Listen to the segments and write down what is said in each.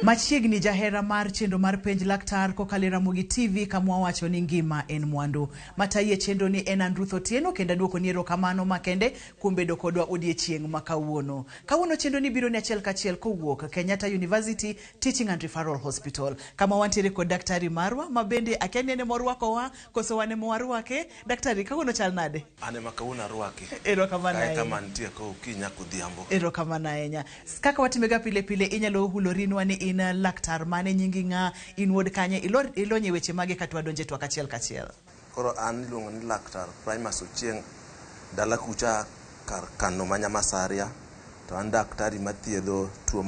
Machiegni jahera mar chendo mar penj laktar kokalo Ramogi TV kamwa wacho ni ngima en mwandu. Mataye chendo ni en Andruth Otieno kenda duoko ni erokamano makende kuom bedo kodwa odiechieng' ma kawuono. Kawuono chendo ni biro ni achiel kachiel kowuok Kenyatta University Teaching and Referral Hospital. Kama wantiere kod daktari marwa mabende akiani ene morwakowa koso wane mowarwake. Daktari kawuono chal nade? Ane makawuono arwake. Erokamano ahinya. Kama nitie ko kinya kodhiambo. Erokamano ahinya. Kaka watimega pile pile inyalo hulorinwa ni in laktar mane nyingi nga in wuod kanye ilonye weche mage katwa donje twak achiel kachiel. Koro an iluongo ni laktar Primus Ochieng dala kucha kar kano Manyamasaria, to an daktari mathiedho tuo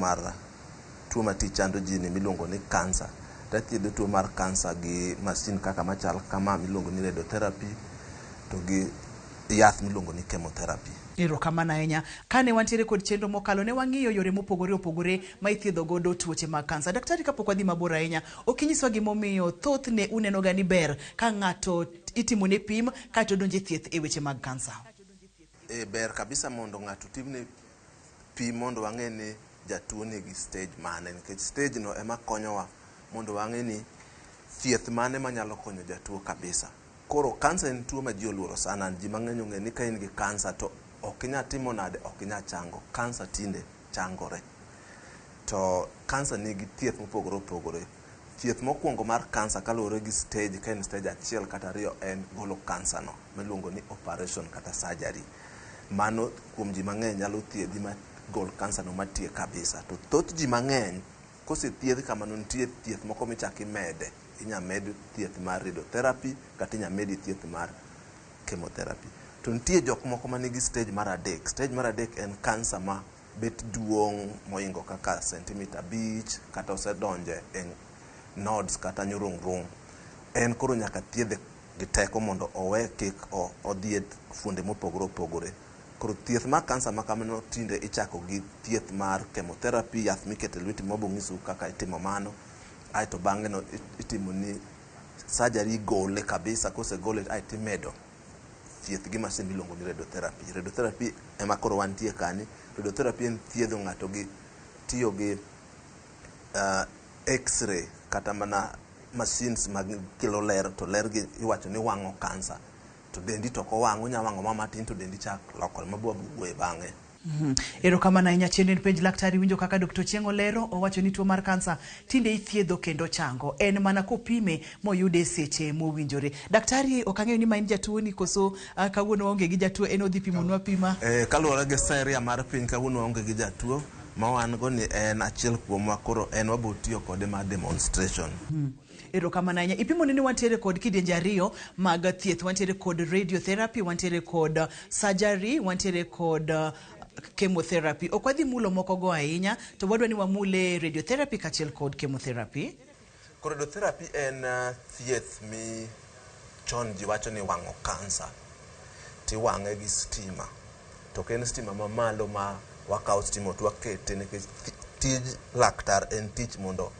matich chando ji ni miluongo ni kansa. Tathiedho tuo mar kansa gi masin kaka machal kama miluongo ni radiotherapy to gi yath miluongo ni chemotherapy. Erokamano ahinya. Kane wantiere kod chenro mokalo ne wang'iyo yore mopogore opogore ma ithiedho godo tuoche mag kansa. Daktari kapok wadhi mabor ahinya, okinyiswa gimomiyo thothne uneno ga ni ber ka ng'ato itimo ne pim kato donje thieth e weche mag kansa. Ber kabisa mondo ng'ato timne pim mondo wang'e ni jatuo nigi stage mane, nikech stage no ema konyowa mondo wang'e ni thieth mane manyalo konyo jatuo kabisa. Koro kansa en tuo ma ji oluoro sana. Ji mang'eny ong'e ni ka in gi kansa to ok inya timo nade, ok inya chango. Kansa tinde changore. To kansa nigi thieth mopogore opogore. Thieth mokwongo mar kansa kaluwore gi stage, ka en stage 1 kata 2 en golo kansa no miluongo ni operation kata surgery. Mano kuom ji mang'eny nyalo thiedhi ma gol kansa no matie kabisa. To thoth ji mang'eny kosethiedh kamano nitie thieth moko michaki mede. Inya med thieth mar radiotherapy kata inya med thieth mar chemotherapy. To nitie jok moko manigi stage mar 3. Stage mar 3 en kansa ma bet duong' moingo kaka sentimita 5 kata osedonje en nodes kata nyurungrung. En koro nyaka thiedhe gi teko mondo owe kik odhieth fuonde mopogore opogore. Koro thieth mar kansa ma kamano tinde ichako gi thieth mar chemotherapy, yath mikete lweti mobongisu kaka itimo mano. Aito bang'e no itimo ni surgery gole kabisa, kose gole aito imedo thieth gi masin miluongo ni radiotherapy. Radiotherapy ema koro wantie kani. Radiotherapy en thiedho ng'ato gi tiyo gi x-ray kata mana machines mag kelo ler, to ler gi iwacho ni wang'o kansa. To dendi to ko wang'o, nya wang'o matin to dendi chak lokore mabuobuo bang'e. Erokamano ahinya. Chendo penj laktari winjo kaka Dr. Ochieng olero, owacho ni tuo mar kansa tinde ithiedho kendo chango. En mana kopime moyude seche mowinjore. Daktari okang'eyo ni ma in jatuo ni koso kawuono waonge gi jatuo, en odhi pimonwa pima. Kaluwore gi seria mar piny kawuono waonge gi jatuo, ma wan go ni en achiel kuomwa, koro en wabo tiyo kode mar demonstration. Erokamano ahinya. Ipimo ni wantiere kod kidienje 2 mag thieth. Wantiere kod radiotherapy, wantiere kod surgery, wantiere kod chemotherapy. Ok wadhi mulo moko go ahinya, to wadwa ni wamule radiotherapy kachiel kod chemotherapy. Radiotherapy en thieth mi chon ji wacho ni wang'o kansa. Tiwang'e gi stima. To ken stima mamalo ma wakawo stima to wakete, nikech tij laktar en tich mondo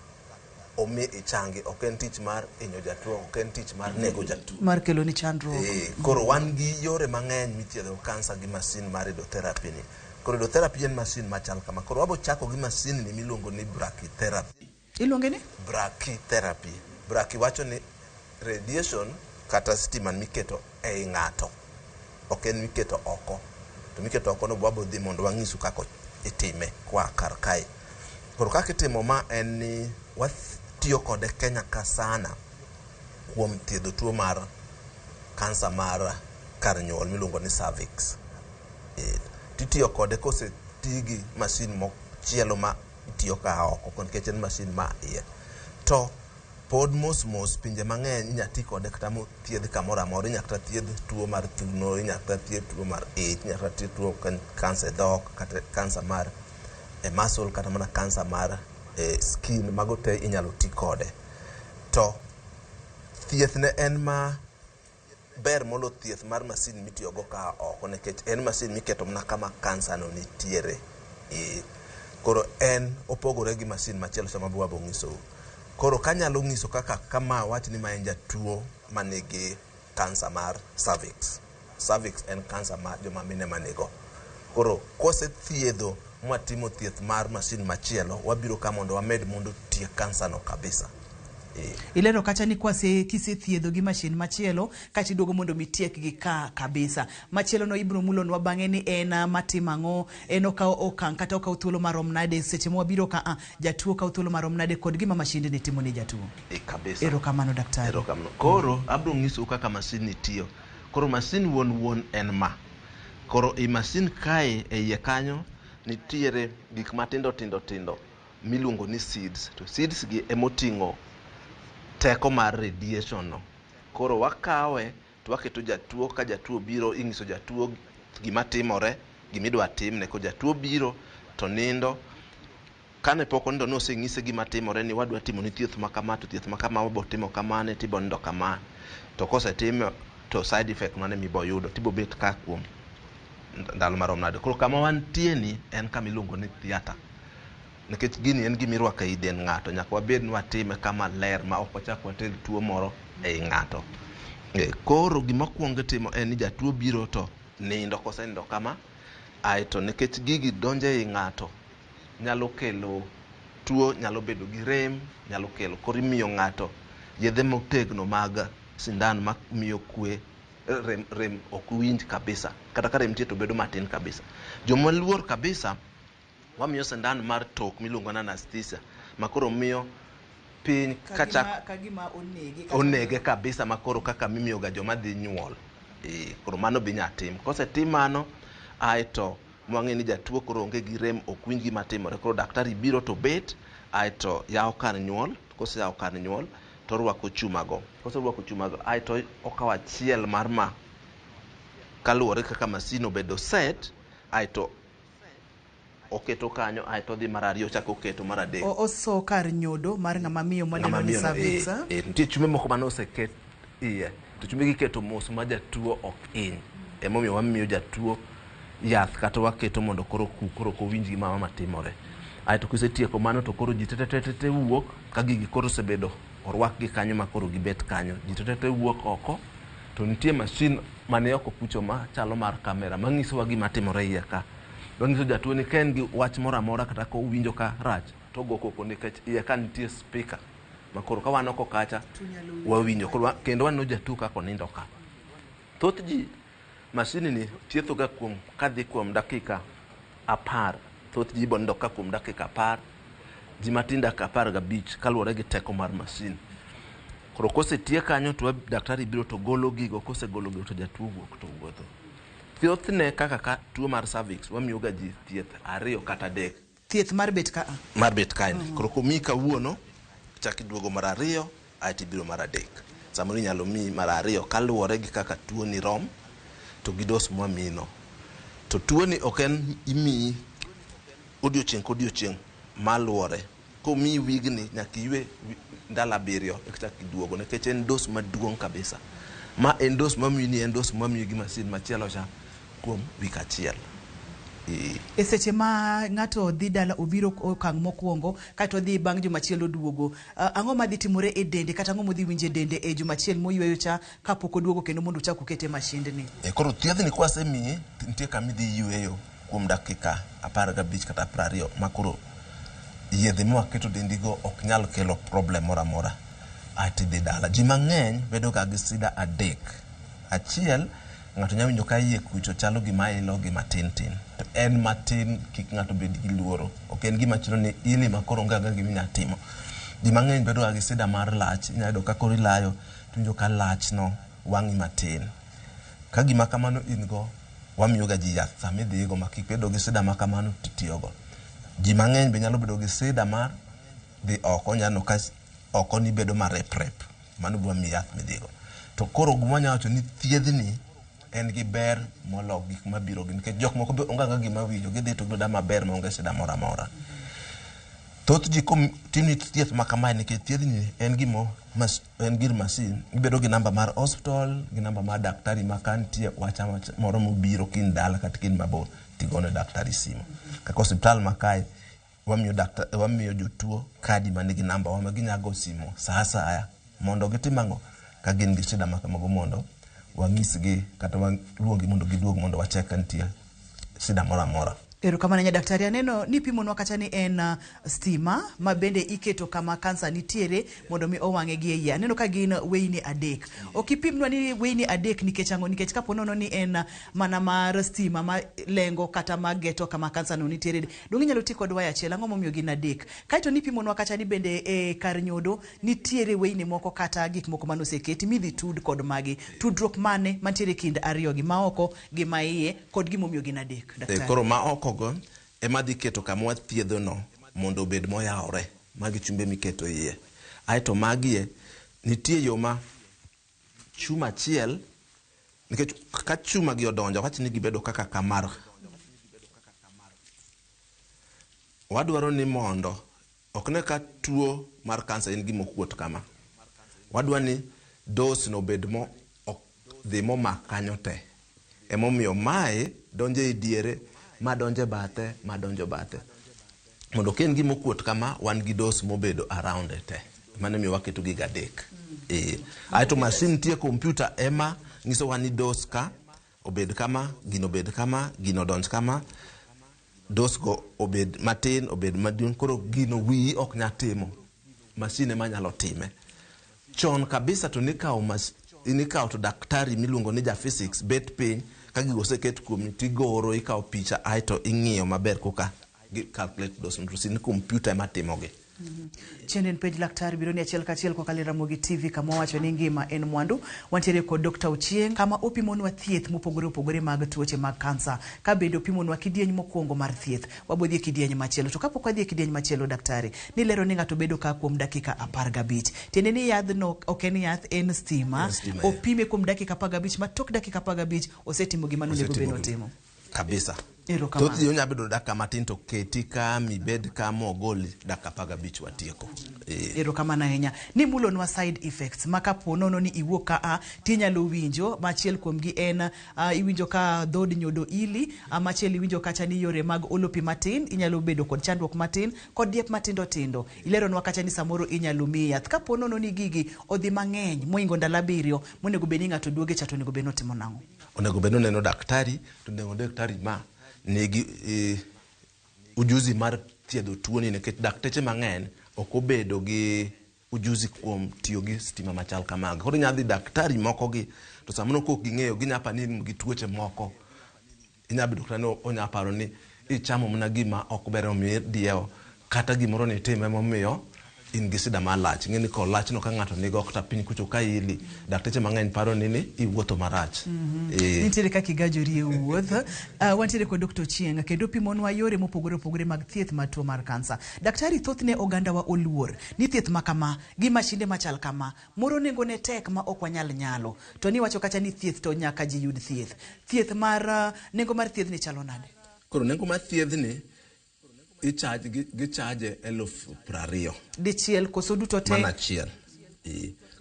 omi ichangi, ok en tich mar inyo jatuo, ok en tich mar nego jatuo, mar kelo ni chandruok. Koro wan gi yore mang'eny mithiedho kansa gi masin mar radiotherapy ni. Koro radiotherapy en masin machal kama. Koro wabo chako gi masin ni miluongo ni brachytherapy. Iluonge ni brachytherapy. Brachy wacho ni radiation kata stima miketo ei ng'ato, ok en miketo oko. To miketo oko no wabo dhi mondo wang'isu kako itime kwa kar kae. Koro kaka itimo ma en ni watiyo kode Kenya ka sana kuom thiedho tuo mar kansa mar kar nyuol miluongo ni cervix. Titiyo kode kose tigi masin mochielo ma itiyo ka oko, nikech en masin ma iye. To pod mos pinje mang'eny inya ti kode kata mo thiedh kamoro amora. Inya kata thiedh tuo mar thuno, inya kata thiedh tuo mar ich, inya kata thiedh tuo kansa dhok kata kansa mar muscle kata mana kansa mar skin, mago te inyalo ti kode. To thieth ne en ma ber molo thieth mar masin mitiyogo ka oko, nikech en masin miketo mana kama kansa no nitiere. Koro en opogore gi masin machielo sama bwabo ng'isou. Koro kanyalo ng'iso kaka kama wach ni ma en jatuo manigi kansa mar cervix. Cervix en kansa ma joma mine manigo. Koro kose thiedho mwatimo thieth mar masin machielo, wabiro ka mondo wamed mondo tiek kansa no kabisa. Ilero kacha ni kise thiedho gi mashin machielo kati duogo mondo mitiek gi ka kabisa. Machielo no ibro mulo nwa bang'e ni en matimango, en okaw okang' kata okaw thuolo marom nade seche mwabiro ka jatuo okaw thuolo marom nade kod gima mashin ni timo ni jatuo. Kabisa. Erokamano daktari. Erokamano. Koro abro ng'iso kaka masin ni tiyo. Koro masin wuon en ma. Koro i masin kae e iye kanyo nitiere gik matindo miluongo ni seeds. To seeds gi emoting'o teko mar radiation no. Koro wakawe to waketo jatuo, ka jatuo biro ing'iso jatuo gima timore, gimidwa timne. Ko jatuo biro to nindo, kane pok onindo noseng'ise gima timore ni wadwa timo ni thieth makama, to thieth makama wabo timo kamane, tibo nindo kama. To kose time to side effect mane mibo yudo, tibo bet ka kuom ndalo marom nade. Koro kama wantie ni en kama iluongo ni theater. Nikech gini en gima irwako e dend ng'ato, nyaka wabed ni watime kama ler ma ok wachak watel tuo moro ei ng'ato. Koro gima kwongo timo en ni jatuo biro to nindo, kose nindo kama, aeto nikech gigi donjo ei ng'ato nyalo kelo tuo, nyalo bedo gi rem, nyalo kelo, koro imiyo ng'ato yedhe motegno mag sindan ma miyo kwe, rem ok winj kabisa, kata ka rem tie to bedo matin kabisa. Joma luor kabisa wamiyo sindan mar tok miluongo na anesthesia, makoro miyo piny kagima onege kabisa, makoro kaka mimiyo ga joma dhi nyuol. Koro mano bi nyatim. Kose tim mano, aeto mwang'e ni jatuo koro onge gi rem, ok winj gima timore. Koro daktari biro to bet, aeto yawo kar nyuol. Kose yawo kar nyuol to rwako chumago. Kose rwako chumago, aeto okawo achiel mar ma kaluwore kaka masin obedo set, aeto oketo kanyo, aeto dhi mar ariyo chako oketo mar adek. Oso kar nyodo mar ng'ama miyo madendo ni cervix. Nitie chume moko mane oseket iye, to chume gi keto mos ma jatuo ok hiny. Emomiyo wamiyo jatuo yath kata waketo mondo koro kowinj gima matimore. Aeto kisetieko mano to koro ji te wuok, ka gigi koro osebedo orwak gi kanyo ma koro gibet kanyo. Ji te wuok oko, to nitie masin mane oko kucho ma chalo mar kamera mang'isowa gima timore iye ka. Wang'iso jatuo ni ken gi wach moro amora kata ko winjo ka rach, to go koko nikech iye ka nitie speaker makoro ka wan oko kacha wawinjo. Koro kendo waneno jatuo kako nindo ka. Thoth ji masini ni thietho ga kuom kadhi kuom dakika 10. Thoth ji bondo ka kuom dakika 10, ji matin dakika 15 kaluwore gi teko mar masin. Koro kose tie kanyo to daktari biro to golo gigo, kose golo gigo to jatuo wuok to wuotho. Thiethne kaka tuo mar cervix wamiyo ga ji thieth 2 kata 3. Thieth mar bet ka mar bet kae. Koro komi kawuono chaki duogo mar 2, aeto ibiro mar 3. Samoro inyalo mi mar 2 kaluwore gi kaka tuo ni rom to gi dos mwamino. To tuo ni ok en imi odiochieng' kodiochieng' maluwore. Komi wigni nyaka iwe ndalo 7 chaki duogo, nikech en dos maduong' kabisa. Ma en dos mamiyo ni en dos mamiyo gi masin machielo cha kuom wik achiel. E seche ma ng'ato dhi dala obiro okang' mokwongo kato dhi bang' jumachielo duogo, ang'o madhi timore e dende kata ang'o modhi winje dende e jumachiel moyweyo cha kapok oduogo kendo mondo chak okete mashindni? Koro thiedhni kwasemiye nitie kama idhi yweyo kuom dakika 15 kata 20 makoro yedhe mwaketo dendigo ok nyal kelo problem moro amora. Ati dhi dala. Ji mang'eny bedo ga gi sida 3. Achiel, ng'ato nyalo winjo ka iye kucho chalo gima ilo gima tin. To en matin, kik ng'ato bed gi luoro. Ok en gima chino ni ili makoro onge gima inya timo. Ji mang'eny bedo ga gi sida mar lach. Inya yudo ka koro ilayo to winjo ka lach no wang'i matin. Ka gima kamano in go, wamiyo ga ji yath sama idhigo ma kik bedo gi sida ma kamano titiyogo. Ji mang'eny be nyalo bedo gi sida mar dhi oko, nyalo ka oko ni bedo ma rep. Mano bwa mi yath midhigo. To koro guma nyalo wacho ni thiedhni en gi ber molo gik mabiro gi, nikech jok moko be onge ga gima winjo, gidhi to giyudo maber ma onge sida moro amora. thoth ji tini thieth ma kamae nikech thiedhni en gir masin. Ibedo gi namba mar hospital gi namba mar daktari ma kantie wacha moro mobiro kin dala kata kin mabor tigone daktari simu. Kaka hospital ma kae wamiyo jotuo kadi manigi namba wa ma ginyago simu sa asaya mondo gitimango ka gin gi shida makamago mondo wanyisgi kata waluongi mondo giduog mondo wachek ka nitie shida moro amora. Erokamano daktari, aneno ni pimonwa kacha ni en stima ma bende iketo kama kansa nitiere mondo mi owang'e gi iye. Aneno ka gin weyni adek. Okipimnwa ni weyni adek nikech ang'o? Nikech kapo nono ni en mana mar stima ma lengo kata ma geto kama kansa no nitiere, dong inyalo ti kod waya achiel, ang'o momiyo gin adek? Kaito ni pimonwa kacha ni bende kar nyodo nitiere weyni moko kata gik moko manoseketi midhi tud kod magi. Tudruok mane mantiere kind ariyo gi maoko gi ma iye kod gimomiyo gin adek, daktari? Koro maoko ema dhi keto kama thiedho no mondo obed moyawre, magi chumbe miketo iye. Aito magie nitie yo ma chuma achiel, nikech ka chuma gi odonjo wach ni gibedo kaka kamar. Wadwaro ni mondo okne ka tuo mar kansa en gimo kuot kama. Wadwa ni dose no bed mo dhi mo makanyo te. Emomiyo mae donje e diere madonje bathe, madonjo bathe. Mondo ken gimo kuot kama wan gi dose mobedo around te. Mane mi waketo gi gadek. Aito machine tie computer ema ngiso wani dose ka obed kama, gino obed kama, gino donj kama. Dose go obed matin, obed maduong', koro gino wi ok nyatimo. Machine ema nyalo time. Chon kabisa to nikao to daktari miluongo ni ja physics bet piny ka gigo seket kuom tigoro ikaw picha aito ing'iyo maber koka calculate dose ni computer ema timogi. Chenden page laktar biro ni achiel kachiel ko kalera mogi TV kama wacho ni ngima en mwandu. Wantiere kod Dr. Ochieng kama opimonwa thieth mopogore opogore mag tuoche mag kansa. Ka bende opimonwa kidieny mokwongo mar thieth. Wabodhi kidieny machielo. To kapok wadhi kidieny machielo daktari, ni lero ni ng'ato bedo ka kuom dakika 15. Tiende ni yadhno ok en yath, en stima. Opime kuom dakika 15, ma tok dakika 15 osetimo gima nonego beno timo. Kabisa. Thoth yo nyabedo dakika matin to keti ka mibed ka mogoli dakika 15 watieko. Erokamano ahinya. Ni mulonwa side effects maka ponono ni iwuok ka tinyalo winjo, machiel kuom gi en iwinjo ka dhod nyodo ili, machiel iwinjo kacha ni yore mag olopi matin, inyalo bedo kod chandruok matin kod diep matindo tindo. Ileronwa kacha ni samoro inyalo mi yath. Ka ponono ni gigi odhi mang'eny moingo ndalo 7 monego bed ni ng'ato duoge cha to onego bed notimo nang'o? Onego bed neno daktari, to nego daktari ma nigi ujuzi mar thiedho tuo ni, nikech dakteche mang'eny ok obedo gi ujuzi kuom tiyo gi stima machal kamago. Koro nyadhi daktari moko gi to samoro kok ging'eyo ginyapa ni gi tuoche moko. Inyabedo kata ni onyaparo ni ichamo mna gima ok ber omiyo diewo kata gimoro ni time momiyo in gi sida malach. Ng'eni ko lach no ka ng'ato nigo kata piny kucho ka ili dakteche mang'eny paro ni iwuotho marach. Nitiere ka kigajori e wuoth. Wantiere kod Dr. Ochieng kendo pimonwa yore mopogore opogore mag thieth mar tuo mar kansa. Daktari, thothne oganda wa oluor ni thieth makama gi mashinde machal kama moro nengo ne tek ma ok wanyal nyalo. To ni wacho kacha ni thieth to nyaka ji yud thieth. Thieth mar nengo mar thieth ni chalo nade? Koro nengo mar thieth ni gichaje 20,000 dichiel koso duto te mana achiel.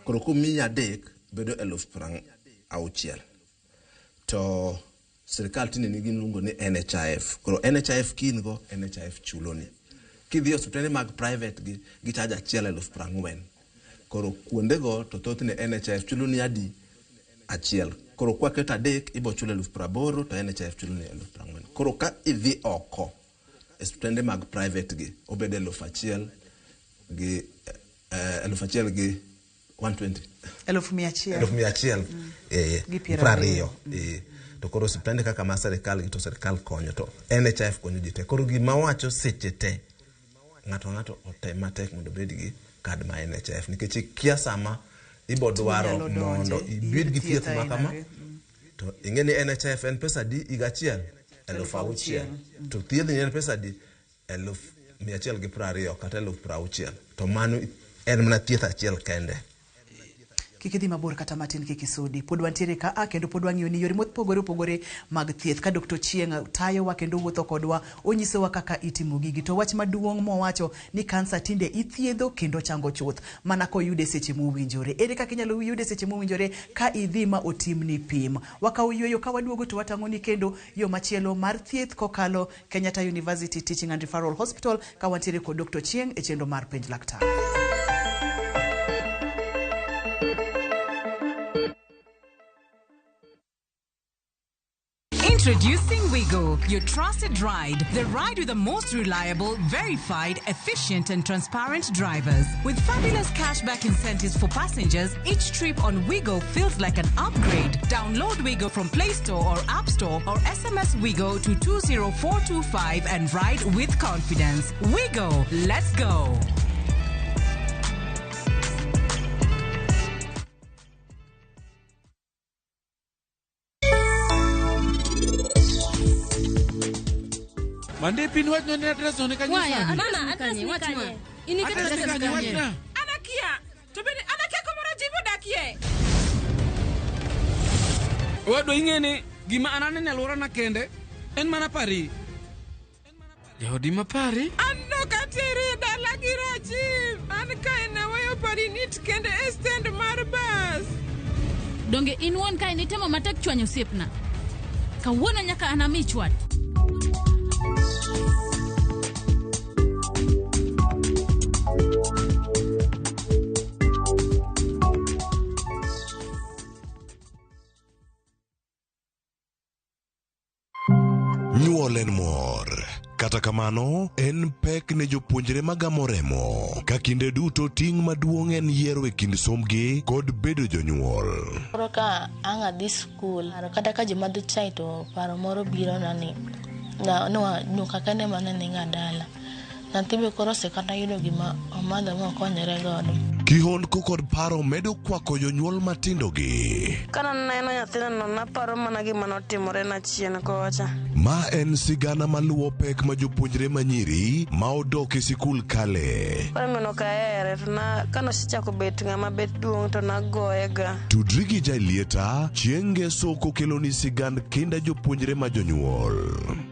Koro kumiya adek bedo 60,000. To sirikal tinde nigi luongo ni NHIF. Koro NHIF kingo NHIF chuloni. Kidhi osiptende mag private gichaja 40,000. Koro kuondego to thothne NHIF chuloni adi achiel. Koro kwa keto adek ibo chulo 80,000 to NHIF chuloni 40,000. Koro ka idhi oko osiptende mag private gi obede 1,000 gi 1,000 gi 120. 1,100 20. To koro osiptende kaka ma serikal gi to serikal konyo to NHIF konyo ji te. Koro gima wacho seche te ng'ato otem matek mondo bed gi kad ma NHIF, nikech kia sama ibo dwaro mondo ibed gi thieth makama to ing'eni NHIF en pesa di higa achiel 6,000. To thiedhi en pesa di 120 kata 60,000. To mano en mana thieth achiel kende. Kikidhi mabor kata matin kikisudi. Pod wantiere ka kendo pod wang'iyo ni yore mopogore mag thieth ka Dr. Chieng tayowa kendo wuotho kodwa onyisowa kaka itimo gigi. To wach maduong' mowacho ni kansa tinde ithiedho kendo chango chuth mana koyude seche mowinjore. Ere kaka inyalo yude seche mowinjore ka idhi ma otimni pim. Wakaw yueyo ka waduogo to watang'oni kendo yo machielo mar thieth kokalo Kenyatta University Teaching and Referral Hospital ka wantiere kod Dr. Chieng e chenro mar penj laktar. Introducing Wigo, your trusted ride. The ride with the most reliable, verified, efficient and transparent drivers. With fabulous cashback incentives for passengers, each trip on Wigo feels like an upgrade. Download Wigo from Play Store or App Store or SMS Wigo to 20425 and ride with confidence. Wigo, let's go. Mande pinwat no address no kanya. Waya, ana address ni kanye. Ini ka address ni kanye. Anakia. To be anakia ko mara jibo dakie. Wado ingene gima anane nyalora na kende en mana pari. Yodi ma pari? Anno katiri dala giraji. An kai na wayo pari nit kende stand mar bus. Donge in won kai ni temo matek chwanyo sepna. Ka wona nyaka anamichwat. Nyuol en mor. Kata kamano, en pek ne jopuonjre magamo remo. Ka kinde duto ting' maduong' en yiero e kind somgi kod bedo jonyuol. Koro ka anga dhi skul, kata ka joma dhi chai to paro moro biro nani. Nyuka kende mana ni ngadala. Nanti be koro se kata yudo gima omadho mo konyere godo. Kihondko kod paro medo kwako jonyuol matindo gi. Kana neno nyathina no naparo mana gima notimore na chien kocha. Ma en sigana maluwo pek ma jopuonjre manyiri ma odok e sikul kale. Para meno ka ere to na kano sichako bet ngama bet duong to nagoyega. Tudri gi Jailieta, Chieng' Ngeso kokelo ni sigand kinda jopuonjre ma jonyuol.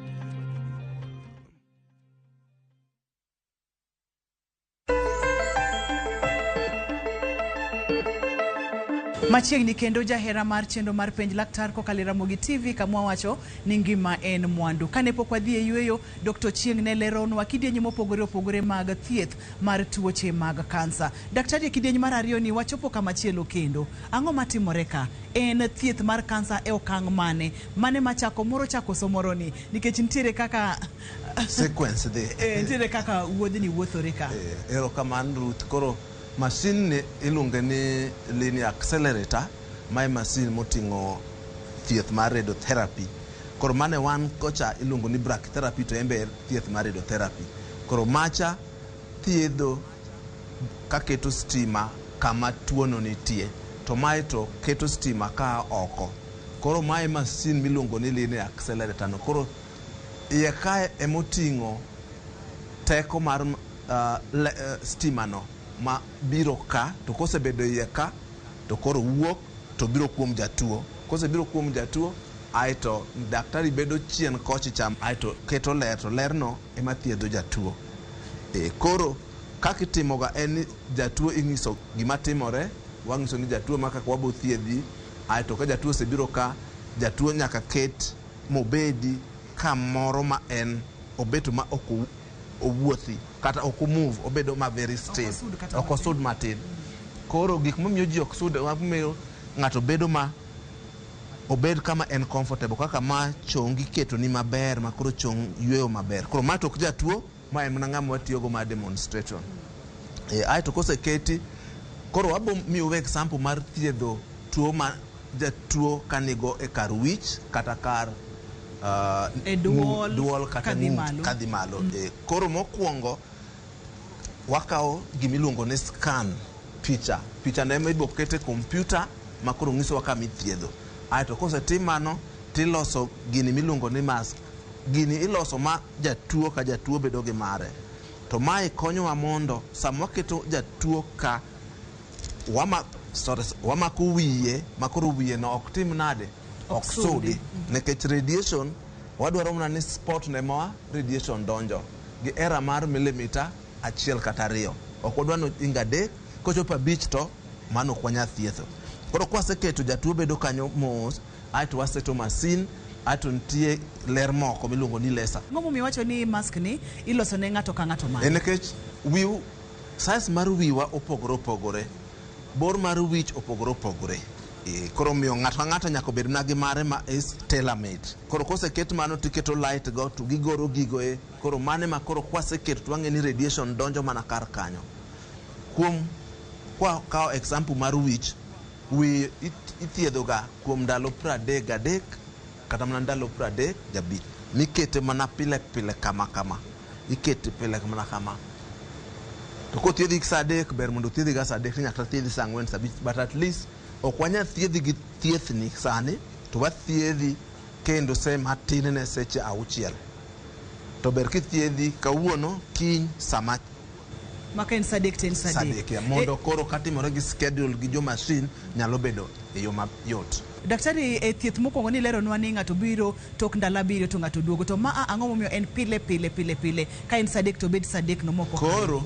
Machiegni kendo jahera mar chenro mar penj laktar kokalo Ramogi TV kamwa wacho ni ngima en mwandu. Kane pok wadhi e yueyo, Dr. Chieng ne leronwa kidienje mopogore opogore mag thieth mar tuoche mag kansa. Daktari e kidienje mar ariyo ni wachopo kamachielo kendo. Ang'o matimore ka? En thieth mar kansa e okang' mane? Mane machako moro chako somoro ni? Nikech nitiere kaka sequence de. Nitiere kaka wuodhni wuothore ka. Erokamano Ruth. Koro masin ni iluonge ni linear accelerator, ma masin moting'o thieth mar radiotherapy. Koro mane wan kocha iluongo ni brachytherapy to embe thieth mar radiotherapy. Koro macha thiedho ka keto stima kama tuono nitie, to mae to keto stima ka oko. Koro mae masin miluongo ni linear accelerator no. Koro iye kae emoting'o teko mar stima no ma biro ka, to kosebedo iye ka to koro wuok to biro kuom jatuo. Kosebiro kuom jatuo, aito daktari bedo chien kochi cham, aito keto ler, to lerno ema thiedho jatuo. Koro kaka itimoga en jatuo ing'iso gima timore, wang'iso ni jatuo ma kaka wabo thiedhi, aito ka jatuo osebiro ka, jatuo nyaka ket mobedi kamoro ma en obeto ma owuothi kata ok move, obedo ma very still, ok osud matin. Koro gik momiyo ji ok sud, momiyo ng'ato bedo ma obed kama en comfortable, kaka ma chongi keto ni maber, ma koro chong yueyo maber. Koro ma tok jatuo, ma en mana ng'ama watiyogo ma demonstration. Aito koseketi, koro wabo miyo example mar thiedho tuo ma jatuo kanigo e kar wich kata kar duol kata kadhi malo. Koro mokwongo wakao gimiluongo ni scan picha na ema ibiro kete kompyuta ma koro ng'isowa kama ithiedho. Aito kosetim mano tiloso gini miluongo ni mask. Gini iloso ma jatuo ka jatuo bedo gi mare. To mae konyowa mondo sama waketo jatuo ka wamako wiye makoro wiye no ok tim nade ok sudi nekech radiation wadwaro mana ni spot ne moa radiation donjo gi era mar milimita 1 kata 2 ok wadwa no inga de kochopo 5 to mano kwanya thietho koro kwaseketo jatuo bedo kanyo mos aito waseto masin ato ntie ler moko miluongo ni laser. Ngomo mi wacho ni mask ni iloso ne ng'ato ka ng'ato man. Nekech wiu size mar wiwa opogore bor mar wich opogore koro miyo ng'ato ka ng'ato nyaka bed na gi mare ma is tailor made. Koro koseket mano tiketo light go to gigoro gigo koro mane ma koro kwaseketo twang'e ni radiation donjo mana kar kanyo. Kuom kwa example mar wich wi ithiedho ga kuom ndalo 33 kata mana ndalo 35 mikete mana pile kama ikete pile mana kama to ko thiedhi sa 3 ber mondo thiedhi ga sa 3 nyaka thiedhi sa 4 sa 5 but at least okwanya thiedhi gi thiethni sani to wa thiedhi kendo se matin ne seche 6 to ber ki thiedhi kawuono kiny sama maken sadek ten sadek ya mondo koro katimore gi schedule gi jo machine nyalo bedo e yo mayot. Daktari thieth mokwongo ni lero nwa ni ng'ato biro tok ndalo 7 to ng'ato duogo to ma ang'o momiyo en pile ka en sadek to bed sadek no moko koro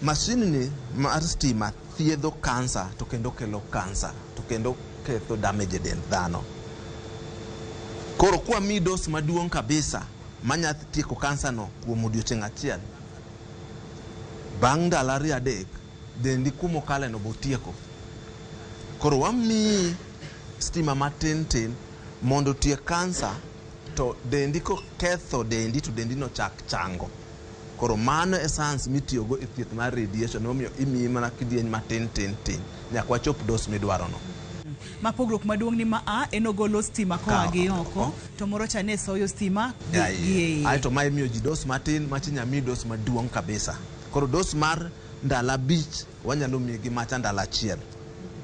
machine ni mar stima thiedho cancer to kendo kelo cancer to kendo ketho damage e dend dhano. Koro kwa mi dos maduong' kabisa manya tieko cancer no kuom odiochieng' achiel bang' ndalo 2-3 dendi kumo kale no botieko. Koro wami stima matin mondo tiek cancer to dendi ko ketho dendi to dendi no chak chango. Koro mano essence mitiyogo e thieth mar radiation momiyo imiyi mana kidieny matin nyaka wachop dos midwaro no. Ma pogruok maduong' ni en ogolo stima koa gi oko to moro cha ne soyo stima gi aito ma imiyo ji dos matin machinya mi dos maduong' kabisa. Koro dos mar ndalo 5 wanyalo miyo gi macha ndalo 1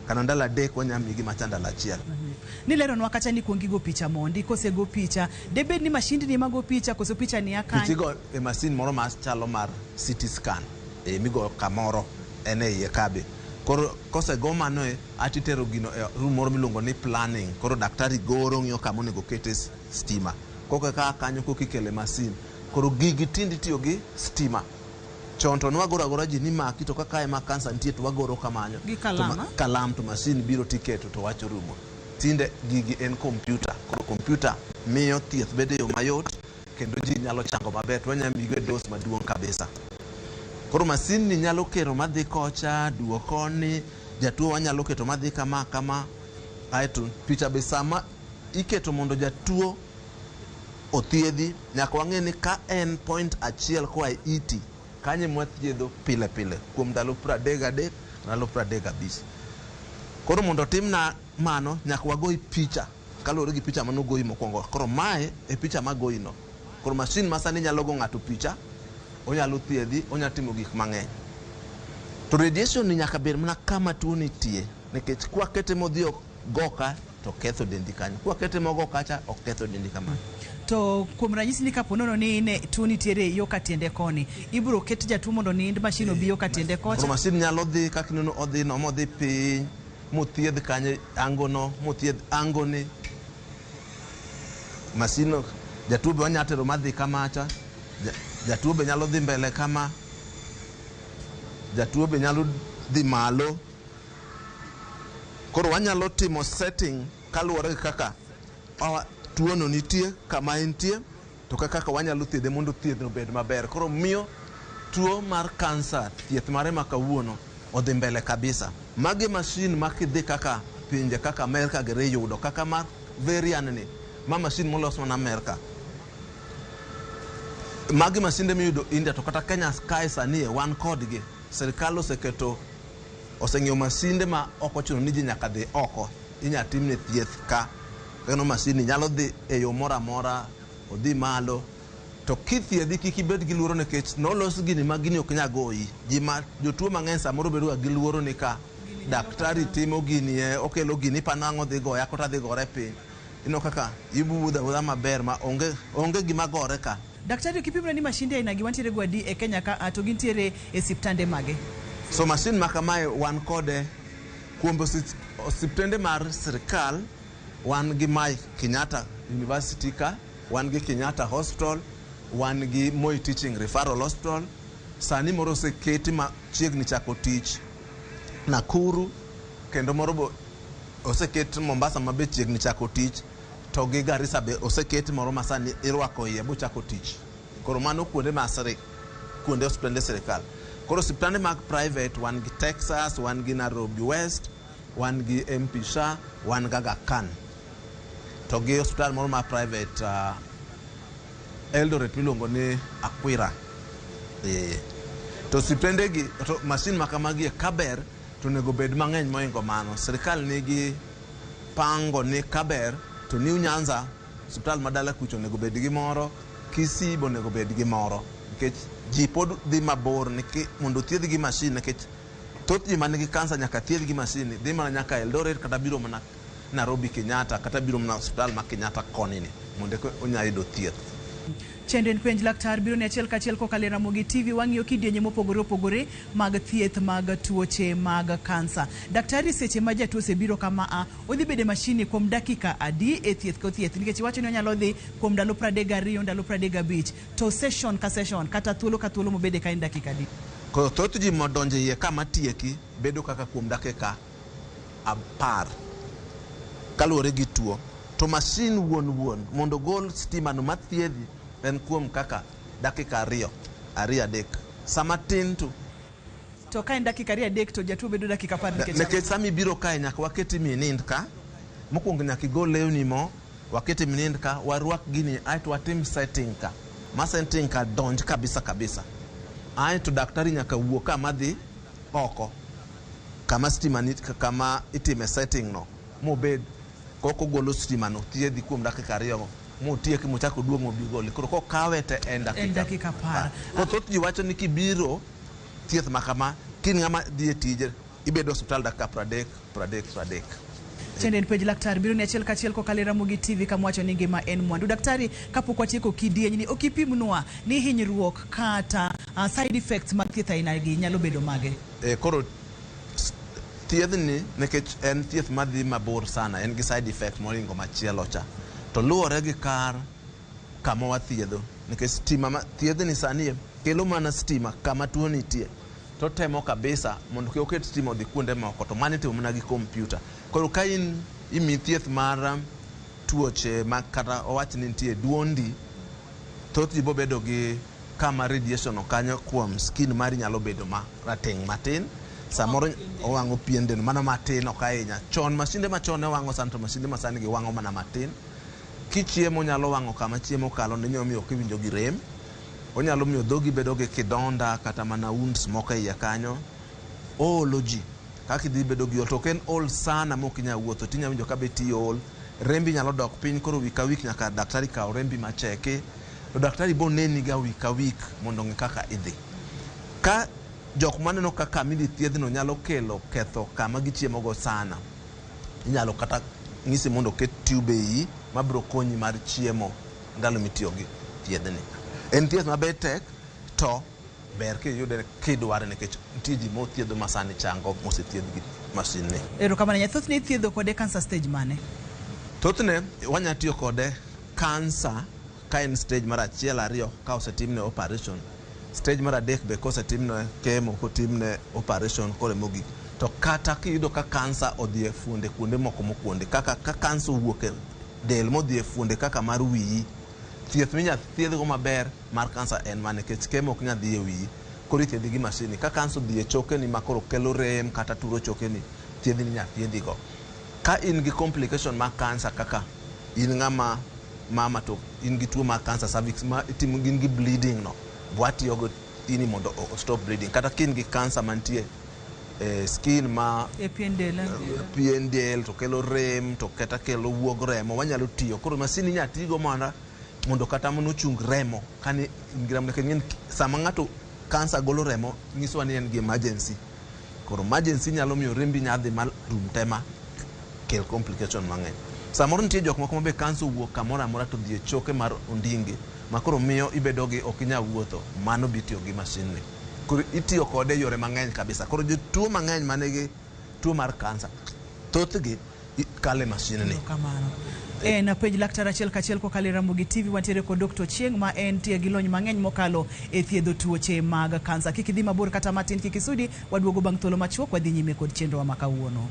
kana ndalo 3 wanyalo miyo gi macha ndalo 1. Ni lero nwa kacha ni kuongi go picha mondi kose go picha debed ni mashindi ni mago picha koso picha ni akany kitigo e masin moro mas chalo mar CT scan migo kamoro ene iye kabe. Koro kose go mano atitero gino e room moro miluongo ni planning. Koro daktari goro ng'iyo kama onego kete stima koko ka kanyo kokikele masin. Koro gigi tindi tiyo gi stima chon to nwagora ji ni maki to kaka ema kansa nitie to wagoro kamanyo gi kalam to masin biro tiketo to wacho rumo. Tinde gigi en computer. Koro computer miyo thieth bedo yo mayot kendo ji nyalo chango maber to wanyalo migo dos maduong' kabisa. Koro masin ni nyalo kero madhi kocha duokoni jatuo wanyalo keto madhi kama aito picha be sama iketo mondo jatuo othiedhi nyaka wang'e ni ka en point achiel kwa iti kanye mwathiedho pile kuom ndalo 33 ndalo 35. Koro mondo timna mano nyaka wagoi picha kaluwore gi picha mano goyi mokwongo. Koro mae e picha magoyi no. Koro masin masani nyalo go ng'ato picha onyalo thiedhi onyalo timo gik mang'eny. To radiation ni nyaka ber mana kama tuo nitie nikech kwa kete modhi goka to ketho dendi kanyo kwa kete mogo kacha ok ketho dendi kamano. To kuom ranyisi ni kaponono ni ne tuo nitiere yo katiende koni ibro ket jatuo mondo nind masin obi yo katiende kocha. Koro masin nyalo dhi kakinono odhi no modhi piny mothiedh kanye angono mothiedh angoni masino jatuo be wanyalo tero madhi kamacha jatuo be nyalo dhi mbele kama jatuo be nyalo dhi malo. Koro wanyalo timo setting kaluwore kaka tuo no nitie kama entie to kaka wanyalo thiedhe mondo thiedhno bed maber. Koro miyo tuo mar kansa thieth mare makawuono odhi mbele kabisa. Magi masin makidhi kaka pinje kaka Amerika gere yudo kaka mar Varian ni ma masin molos mana Amerika. Magi masinde miyudo India to kata Kenya kae sani wan kodgi. Serikal oseketo oseng'iewo masinde ma oko chuno ni ji nyaka dhi oko inya timne thieth ka kano masini nyalo dhi e yo mora mora odhi malo to kithiedhi kik ibed gi luoro nikech nolos gini ma gini ok nya goyi. Ji ma jotuo mang'eny samoro bedo gi luoro ni ka daktari timo gini okelo gini panang'o dhi goya kata dhi gore piny ino kaka ibudha maber ma onge gima gore ka. Daktari kipimre ni mashinde aina gi wantiere gwadi e Kenya ka to gintiere e siptande mage. So masin makamae wan kode kuom osiptende mar sirkal wan gi Moi Kenyatta University ka, wan gi Kenyatta Hospital, wan gi Moi Teaching Referral Hospital. Sani moro oseketi ma chiegni chako tich Nakuru, kendo moro oseket Mombasa ma be chiegni chako tich, to gi Garissa be oseket moro ma sani irwako iye bo chako tich. Koro mano kuonde masri, kuonde osiptende sirkal. Koro osiptande mag private wan gi Texas, wan gi Nairobi West, wan gi MP Shah, wan gi Aga Khan. To gi hospital moro ma private Eldoret miluongo ni Akwira. To osiptende gi, to masin makamagi kaber, to nego bed mang'eny moingo mano. Sirkal nigi pango ni kaber, to New Nyanza, hospital madala kucho nego bed gi moro, Kisii bo nego bed gi moro. Nikech ji pod dhi mabor mondo thiedh gi masin, nikech thoth ji manigi kansa nyaka thiedh gi masin, dhi mana nyaka Eldoret kata biro mana Nairobi Kenyatta kata biro mana hospital ma Kenyatta koni ni mondo onya yudo thieth. Chenden penj laktar biro ne achiel kachiel kokalo e Ramogi TV wang'iyo kidienje mopogore opogore mag thieth mag tuoche mag kansa. Daktari, seche ma jatuo osebiro kama odhi bede mashini kuom dakika adi e thieth ko thieth, nikech iwacho ni onyalo dhi kuom ndalo 32 ndalo 35 to session ka session kata thuolo ka thuolo mobede ka en dakika adi. Ko thoth ji modonje iye kama tieki bedo kaka kuom dakika 10 kaluwore gi tuo, to masin wuon mondo gol stima no mathiedhi en kuom kaka dakika 2 3 sama tin to ka en dakika 2 to jatuo bedo dakika 10 nikech sami biro kae nyaka waketi minind ka mokwongo nyaka igol lewni mo waketi minind ka warwak gini aito watim setting ka ma setting ka donj kabisa aito daktari nyaka wuok kama dhi oko kama stima ni kama itime setting no mobed koko golo stima no thiedhi kuom dakika 2 motieki mochako duogo mobigole. Koro ko kawe te en dakika 10. Ko thoth ji wacho ni kibiro thieth makama kin ng'ama dhi e tije ibedo hospital dakika 30. Chenden penj laktar biro ne achiel kachiel kokalo e Ramogi TV kamwacho ni ngima en mwandu. Daktari, kapok watieko kidieny ni okipimnwa ni hinyruok kata side effects mag thieth aina gi nyalo bedo mage? Koro thiedhni nikech en thieth madhi mabor sana, en gi side effect moringo machielo cha, to luwore gi kama wathiedho, nikech stima thiedhni sani kelo mana stima kama tuo nitie, to temo kabisa mondo oket stima odhi kuonde moko, to mano itimo mana gi kompyuta. Koro ka imi thieth mar tuoche ma kata owach ni nitie duondi, thoth ji bo bedo gi kama radiation okanyo kuom skin mari nyalo bedo ma rateng' matin, samoro owango pien del mana matin ok ahinya. Chon masinde machon ne wango sana, to masinde masani gi wango mana matin. Kichiemo nyalo wango kama chiemo kalo ne nyomi ok iwinjo gi rem, onyalo miyo dhogi bedo gi kidonda kata mana wounds moko iye kanyo. Ooloji kaka idhi bedo gi to ken ol sana mok inya wuotho tinya winjo ka be ti ol, rembi nyalo dok piny, koro wik ka wik nyaka daktari kaw rembi macheki, to daktari bo neni ga wik ka wik mondo ng'e kaka idhi. Ka jok maneno kaka midhi thiedhno nyalo kelo ketho kama gichiemo go sana, inyalo kata ng'isi mondo ket tube iyi mabiro konyi mar chiemo ndalo mitiyo gi thiedhni. En thieth maber tek, to ber kiyude kidware nikech nitie ji mothiedho masani chango mosethiedh gi masin ni. Erokamano. Thothne ithiedho kode cancer stage mane? Thothne wanya tiyo kode cancer ka en stage mar 1 2 ka osetimne operation. Stage mar 3 be kosetimne chemo, kotimne operation kore mogik. To kata kiyudo ka kansa odhi e fuonde kuonde moko mokuonde, kaka ka kansa owuok e del modhi e fuonde kaka mar wiyi, thieth minya thiedhgo maber mar kansa en mane, nikech chemo ok nya dhi e wiyi, koro ithiedhi gi masini. Ka kansa odhi e chokeni ma koro kelo rem kata turo chokeni, thiedhni nya thiedhigo. Ka in gi complication mar kansa, kaka in ng'ama mama to in gi tuo mar kansa cervix ma itimo gin gi bleeding no, watiyogo ini mondo stop bleeding. Kata kin gi kansa mantie skin ma pien del to kelo rem to kata kelo wuog remo, wanyalo tiyo. Koro masini nya tigo mondo kata mono chung remo kani ingram nekeng'en sama ng'ato kansa golo remo nyiso ni en gi emergency. Koro emergency nyalo miyo rembi nyadhi mal rum tema kel complication mang'eny. Samoro nitie jok moko mabe kansa wuok kamoro amora to dhi e choke mar ondingi, ma koro miyo ibedo gi ok inya wuotho, mano bitiyo gi masin ni. Koro itiyo kode yore mang'eny kabisa. Koro jotuo mang'eny manigi tuo mar kansa thothgi kale mashin ni. Kamano. Na page laktar achiel kachiel ko kale Ramogi TV wantiere ko Dr. Chieng ma en tie gi lony mang'eny mokalo e thiedho tuoche mag kansa. Kik idhi mabor kata matin, kik isudi, waduogo bang' thuolo machuok wadhi nyime kod chenro wa makawuono.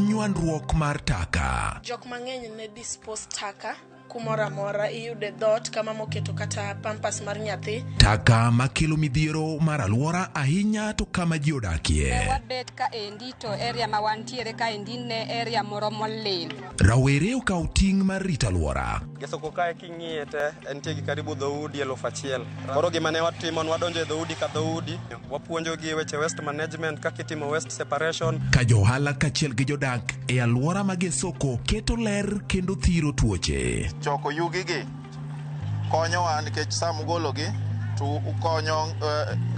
Nyuandruok mar taka. Jok mang'eny ne dispose taka kumora mora iyude dhot kama moketo kata pampas mar nyathi. Taka makelo midhiero mar alwora ahinya to kama ji odakie. Wabet ka endi to area ma wantiere ka endi ne area moro molil. Rawere okawo ting' mar rito alwora. Gesoko kae king'iye te entie gi karibu dhoudi 1,000. Koro gima ne watimo wadonjo e dhoudi ka dhoudi, wapuonjo gi weche waste management kaka itimo waste separation. Ka johala kachiel gi jodak e alwora ma Gesoko keto ler kendo thiro tuoche. Choko yugi gi konyowa nikech sama ugologi to ukonyo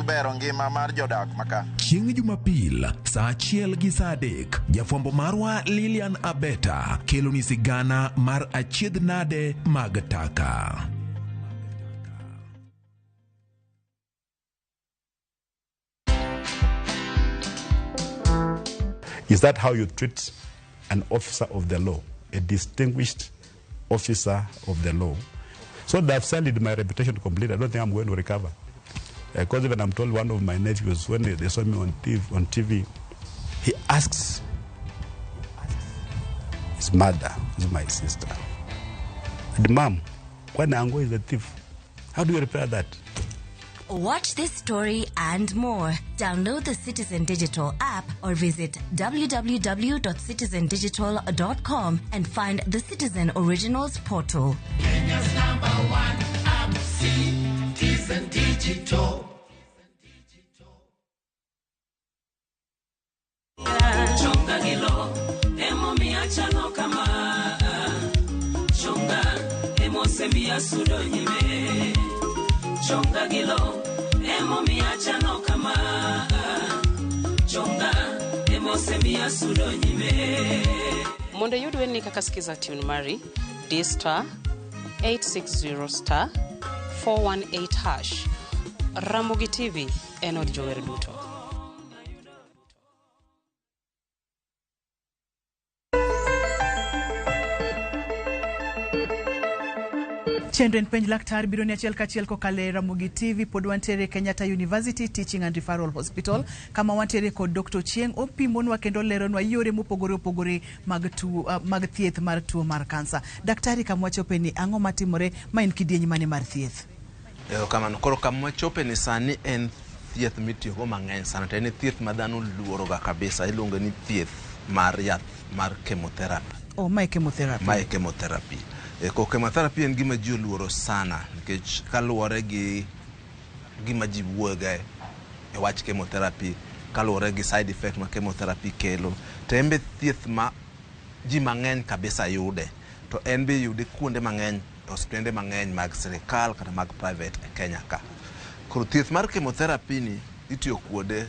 bero ngima mar jodak maka. Chieng' Jumapil saa 1 gi saa 3 jafwambo marwa Lilian Abeta kelo ni sigana mar achiedh nade mag taka. Is that how you treat an officer of the law, a distinguished officer of the law? So they've sullied my reputation completely. I don't think I'm going to recover. Because even I'm told one of my nephews, when they saw me on TV, he asks his mother, who's my sister, and Mom, Kwanango is a thief. How do you repair that? Watch this story and more. Download the Citizen Digital app or visit www.citizendigital.com and find the Citizen Originals portal. Kenya's #1 app, Citizen Digital. Chonga gilo, emo miachano kama. Chonga, emo semia sudo nyime. Chonga gilo, emo miachano kama. Chonga, emo semia sudo nyime. Mondo yudwe ni kaka sikiza tune mari, D*860*418#. Ramogi TV, enod jower duto. Chenro en penj laktar biro ni achiel kachiel kokale Ramogi TV. Pod wantiere Kenyatta University Teaching and Referral Hospital kama wantiere kod Dr. Chieng opimonwa kendo leronwa yore mopogore opogore mag thieth mar tuo mar kansa. Daktari kamwachope ni ang'o matimore ma en kidieny mane mar thieth? Kamano koro kamwachope ni sani en thieth mitiyogo mang'eny sana, to en thieth ma dhano luoroga kabisa. Iluongo ni thieth mar yath mar chemotherapy. Mae chemotherapy. Mae chemotherapy. Chemotherapy en gima ji oluoro sana nikech kaluwore gi gima ji wuoga e wach chemotherapy, kaluwore gi side effect ma chemotherapy kelo. To en be thieth ma ji mang'eny kabisa yude, to en be yude kuonde mang'eny, hospitende mang'eny mag sirikal kata mag private e Kenya ka. Koro thieth mar chemotherapy ni itiyo kuode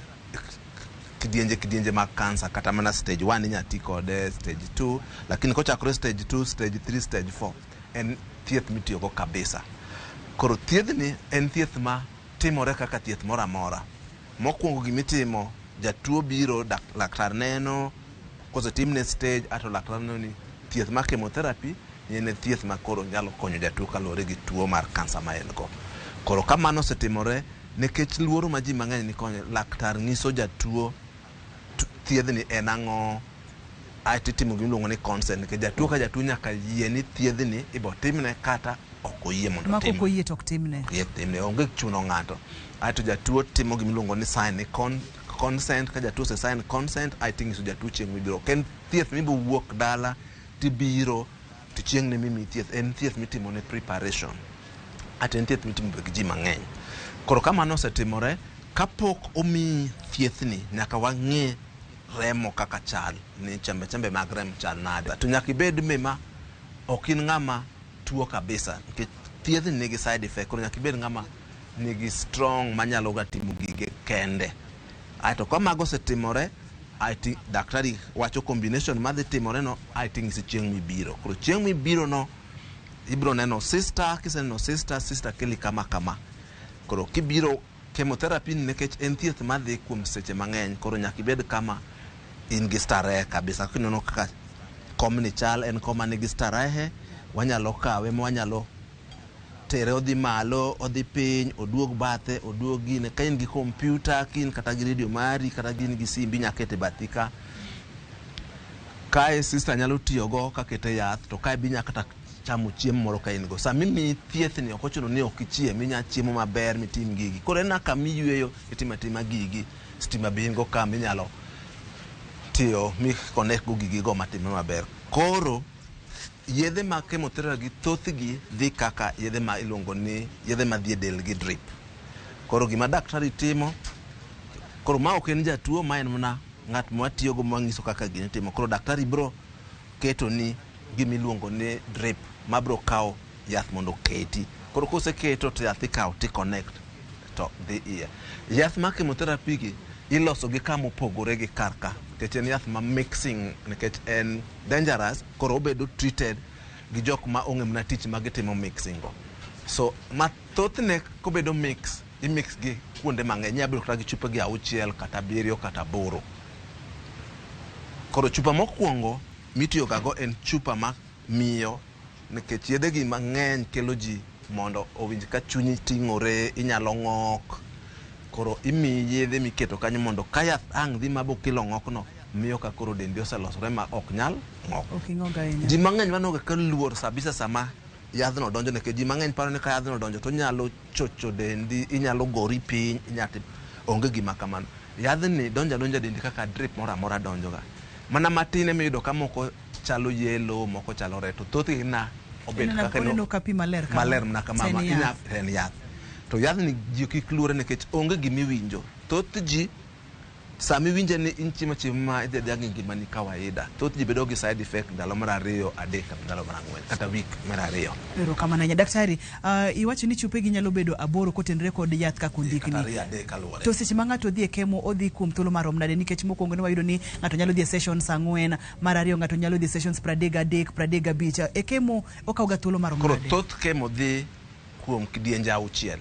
kidienje mag kansa, kata mana stage 1 inya ti kode, stage 2, lakini kochakore stage 2, stage 3, stage 4 en thieth mitiyogo kabisa. Koro thiedhni en thieth ma timore kaka thieth mora mora. Mokwongo gimitimo, jatuo biro, laktar neno, kosetimne stage, ato laktar neno ni thieth mar chemotherapy en thieth ma koro nyalo konyo jatuo kaluwore gi tuo mar kansa ma en go. Koro kamano osetimore, nikech luoro ma ji mang'eny ni konyo, laktar ng'iso jatuo thiedhni en ang'o, aeto itimo gimiluongo ni consent, nikech jatuo ka jatuo nyaka yie ni thiedhni ibo timne kata ok oyie mondo timne. Mako oyie to ok timne. Timne, onge chuno ng'ato. Aeto jatuo timo gimiluongo ni sign ni consent. Ka jatuo se sign consent, aeto ing'iso jatuo chieng' mibiro. En thieth mibo wuok dala tibiro to chieng' ne mimi thieth. En thieth mitimo ne preparation. Aeto en thieth mitimo gi ji mang'eny. Koro kamano osetimore, kapok omi thiethni nyaka wang'e remo kaka chal ni chembe mag remo chal nade. To nyaka ibed mima ok in ng'ama tuo kabisa nikech thieth nigi side effect. Koro nyaka ibed ng'ama nigi strong manyalo ga timo gige kende. Aito ka mago osetimore, aiti daktari wacho combination madhi timore no, aiti ng'isi chieng' mibiro. Koro chieng' mibiro no ibiro neno sister, kiseneno sister keli kama. Koro kibiro chemotherapy nikech en thieth madhi kuom seche mang'eny, koro nyaka ibed kama in gi starehe kabisa. Kineno kaka kom ni chal, en koma nigi starehe, wanyalo kawe ma wanyalo tere odhi malo, odhi piny, oduog bathe, oduog gine. Ka in gi kompyuta, kin kata gi radio mari, kata gin gi simbi nyakete bathi ka. Kae sister nyalo tiyogo kakete yath, to kae bi nyaka chamo chiemo moro ka in go. Sama imi thieth ni ok ochuno ni ok ichiem, inya chiemo maber mitim gigi. Koro en ka miyueyo itima gigi, stima bi in go ka minyalo tiyo mi connect go gigi go matime maber. Koro yedhe ma chemotherapy thothgi dhi kaka yedhe ma iluongo ni yedhe ma dhi e del gi drip. Koro gima daktari timo, koro ma ok en jatuo, ma en mana ng'at ma tiyogo manyiso kaka gini timo. Koro daktari bro keto ni gima iluongo ni drip ma bro kawo yath mondo keti. Koro koseketo to yath ikawo ti connect to dhi iye. Yath ma chemotherapy gi iloso gi kama opogore gi karka, nikech en yath ma mixing, nikech en dangerous. Koro obedo treated gi jok ma ong'e mana tich ma gitimo mixing go. So mathothne kobedo imix gi kuonde mang'eny, nyabiro kata gi chupa gi 6 kata 7 kata 8. Koro chupa mokwongo mitiyo gago en chupa ma miyo, nikech yedhe gi mang'eny kelo ji mondo owinj ka chunyi ting'ore, inyalo ng'ok. Koro imiyi yedhe miketo kanyo mondo ka yath ang' dhi mabo kelo ng'okno, miyo ka koro dendi oselosore ma ok nyal ng'ok. Ji mang'eny manoga ka luor sabisa sama yadhno donjo, nikech ji mang'eny paro ni ka yadhno donjo to nyalo chocho dendi, inyalo gori piny, onge gima kamano. Yadhni donja dendi kaka drip moro amora donjo ga. Mana matine miyudo ka moko chalo yelo, moko chalo red, to thothgi na obed kaka no kapi maler mana kama en yath. To yadhni ji kik luore nikech onge gimiwinjo. Thoth ji sami winje ni in chiemo ma idhi gi ngimani kawaida. Thoth ji bedo gi side effect ndalo mar 2, 3 kata ndalo mar 4 kata week mar 2. Pero kama nanya daktari, iwacho ni chupe gi nyalo bedo 8 kotenre kod yath ka kondikni. To seche ma ng'ato dhi e kemo, odhi kuom thuolo marom nade? Nikech mokwongo ne wayudo ni ng'ato nyalo dhi e sessions 4, mar 2 ng'ato nyalo dhi e sessions 33, 35. E kemo okaw ga thuolo marom nade? Koro thoth kemo dhi kuom kidienje 6.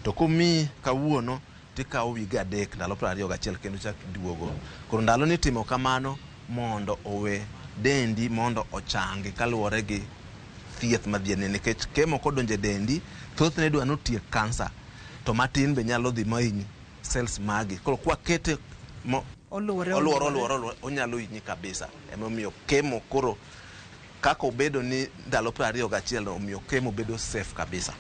To komi kawuono tikawo wige 3 ndalo 21 kendo chak duogo. Koro ndalo ni timo kamano mondo owe dendi mondo ochangi kaluwore gi thieth madhiene, nikech kemo kodonje dendi thothne dwa notiek kansa, to matin be nyalo dhi mahiny cells magi. Koro kwa kete oluoro onyalo hinyi kabisa. Emomiyo kemo koro kako bedo ni ndalo 21 omiyo kemo bedo safe kabisa.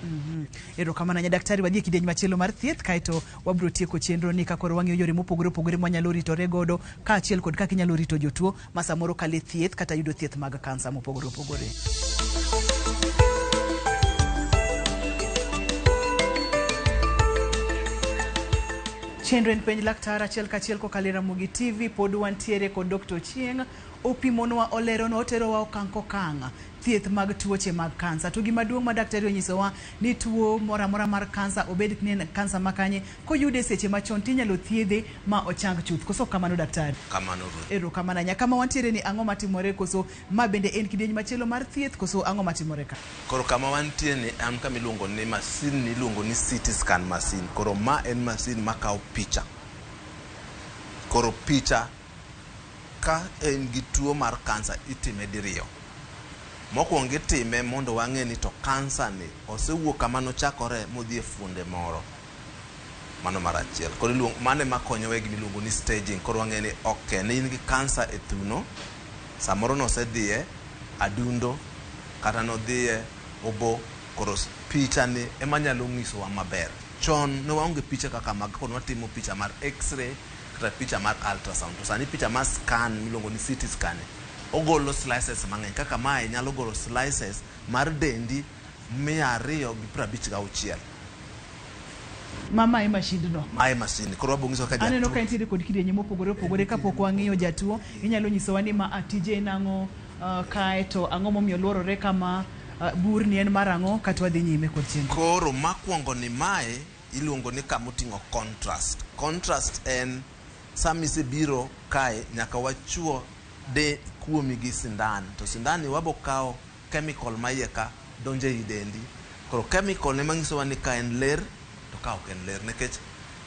Erokamano nya daktari, wadhi e kidieny machielo mar thieth kaeto wabro tieko chenro ni ka koro wang'eyo yore mopogore opogore mwanyalo ritore godo, ka achiel kod kaka inyalo rito jotuo ma samoro kale thieth kata yudo thieth mag kansa mopogore opogore. Chenro en penj laktar achiel kachiel kokalo Ramogi TV, pod wantiere kod Dr. Chieng'. Opimonwa, olerono, oterowa okang' kokang' thieth mag tuoche mag kansa. To gima duong' ma daktari onyisowa ni tuo moro amora mar kansa, obed ni en kansa makanye, koyude seche machon tinyalo thiedhe ma ochang chuth. Koso kamano daktari? Kamano. Erokamano nya. Kama wantiere ni ang'o matimore, koso ma bende en kidieny machielo mar thieth, koso ang'o matimore ka? Koro kama wantiere ni an kama iluongo ni masin ni iluongo ni CT scan masin. Koro ma en masin makawo picha. Koro picha ka en gi tuo mar kansa itime diriyo. Mokwongo itime mondo wang'e ni to kansa ni osewuok kama nochakore modhi e fuonde moro. Mano mar achiel. Koro mane makonyowa gi miluongo ni staging. Koro wang'e ni okay, ne in gi kansa e thuno, samoro nosedhiye adundo kata nodhiye obo. Koro picha ni ema nyalo ng'isowa maber. Chon ne waonge picha kaka mag, koro watimo picha mar x-ray kata picha mar ultrasound. To sani picha mar scan miluongo ni CT scan ogolo slices mang'eny. Kaka mae nyalo golo slices mar dendi 256. Mama e mashindno. Mae masin. Koro wabongiso ka jatuo. Aneno ka intiere kod kidienje mopogore opogore kapok wang'iyo jatuo. Inyalo nyisowa ni ma atije nang'o kae to ang'o momiyo luorore kama bur ni en marang'o kata wadhi nyime kod chenro. Koro makwongo ni mae iluongo ni kamoting'o contrast. Contrast en samise biro kae nyaka wachuo de kuomi gi sindan. To sindan ni wabo kao chemical mayeka donje i dendi. Koro chemical ne mangisowa ni ka en ler to ka ok en ler nikech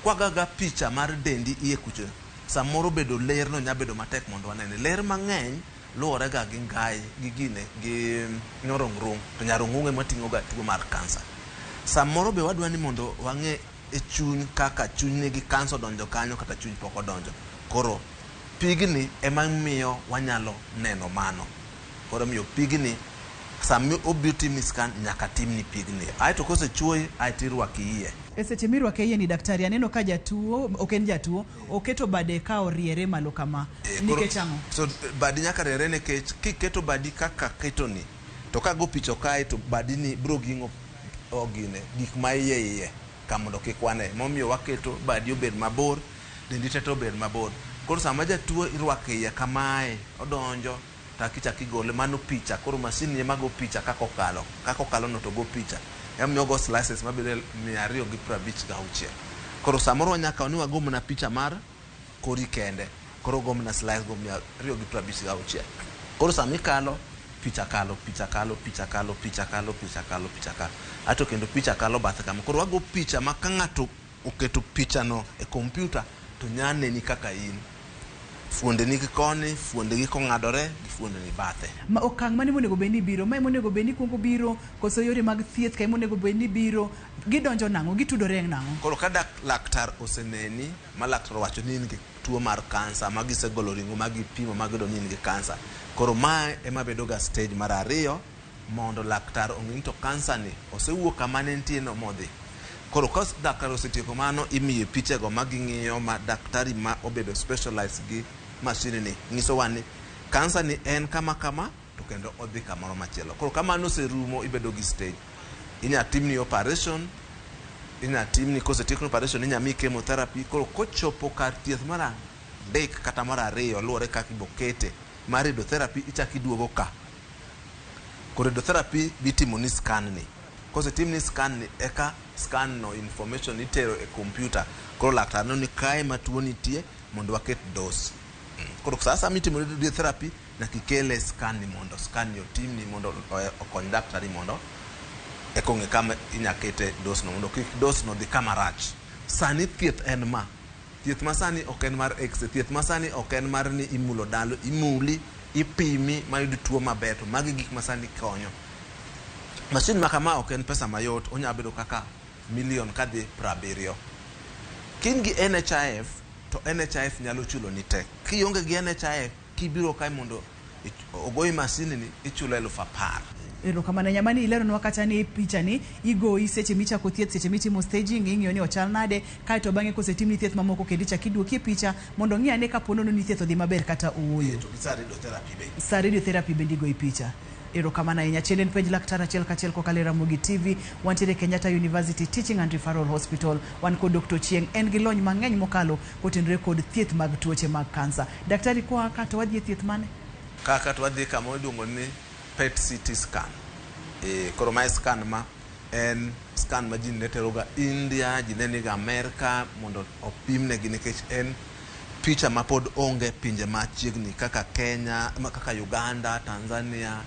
kwagaga picha mar dendi iye kucho samoro bedo ler no nyabedo matek mondo wanene. Ler mang'eny luore ga gi ngai gi gine gi nyorong'rung to nyarung'rung ema ting'o ga tuo mar kansa. Samoro be wadwa ni mondo wang'e e chuny kaka chuny nigi kansa odonjo kanyo kata chuny pok odonjo. Koro pigni ema miyo wanyalo neno mano. Koro miyo pigni sami obiuti scan nyaka timni pigni. Aito kose chuoyi aito irwaki iye. E seche mirwake iye ni daktari aneno ka jatuo ok en jatuo oketo bade ka oriere malo kama. Nikech ang'o? So badi nyaka riere nikech kiketo badi kaka ketoni to ka go picho kae to badi ni bro ging'o ogine gik ma iye ka mondo kik wane. Momiyo waketo badi obed mabor, dendi te obed mabor. Koro sama jatuo irwake iye kamae odonjo takichaki gole mano picha. Koro masin ni ema go picha kako kalo no to go picha. Emiyo go slices mabiro 256. Koro samoro nyaka ni wagom na picha mar kori kende. Koro gom na slice go 256. Koro sami kalo picha kalo. Ato kendo picha kalo bathe kama. Koro wago picha ma ka ng'ato oketo picha no e kompyuta to nyane ni kaka in. Fuonde ni koni, fuonde gi kong'adore, gi fuonde ni bathe. Ma okang' mane monego beni biro, ma monego beni kuongo biro, koso yore mag thieth ka monego beni biro, gidonjo nang'o, gitudore nang'o. Koro ka laktar oseneni, ma laktar wacho ni in gi tuo mar kansa, ma gisegolo ring'o, ma gipimo, ma gido ni in gi kansa. Koro mae ema bedo ga stage mar 2 mondo laktar ong'e to kansa ni osewuok kama ne nitie no modhi. Koro ka daktari osetieko mano imiye picha go maging'iyo ma daktari ma obedo specialized gi machine ni nyisowa ni kansa ni en kama to kendo odhi kamoro machielo. Koro kamano oserumo ibedo gi stage. Inya timni operation, inya timni kosetieko operation inya mi chemotherapy. Koro kochopo kar thieth mar 3 kata mar 2 luore kaka ibokete mar radiotherapy ichaki duogo ka. Koro radiotherapy bitimo ni scan ni. Kose timni scan ni eka scan no information itero e computer. Koro laktar no ni kae matuo nitie mondo waket dose. Koro sasa mitimo radiotherapy na kikele scan ni mondo scan yo timni mondo okony daktari mondo ekong'e kama inyakete dose no mondo kik dose no dhi kama rach. Sani thieth en ma. Thieth masani ok en mar X, thieth masani ok en mar ni imulo dalo, imuli, ipimi mayud tuo maber. To magi gik masani konyo. Machine makama ok en pesa mayot, onya bedo kaka milion kadhi 70. Kin gi NHIF to NHIF nyalo chulo ni tek. Kionge gi NHIF kibiro kai mondo ogoi machine ni ichulo 10,000. Erokamano nyamani ileronwa kata ni picha ni igoyi seche michako thieth, seche mitimo staging ing'iyo ni ochal nade, kaeto bang'e kosetimni thieth mamoko kendo ichako iduoki picha mondo ng'i ane kapo nono ni thieth odhi maber kata ooyo. Sa radiotherapy bende igoyi picha. Erokamano ahinya. Chienden penj laktar achiel kachiel kokalo e Ramogi TV. Wantiere Kenyatta University Teaching and Referral Hospital. Wan kod Dr. Chieng', en gi lony mang'eny mokalo kotenore kod thieth mag tuoche mag kansa. Daktari kwa kata wadhi thieth mane? Kaka wadhi kama iluongo ni PET CT scan. Koro mae scan ma en scan ma ji neteroga India, ji neniga Amerika mondo opimnegi nikech en picha ma pod onge pinje machiegni kaka Kenya, kaka Uganda, Tanzania.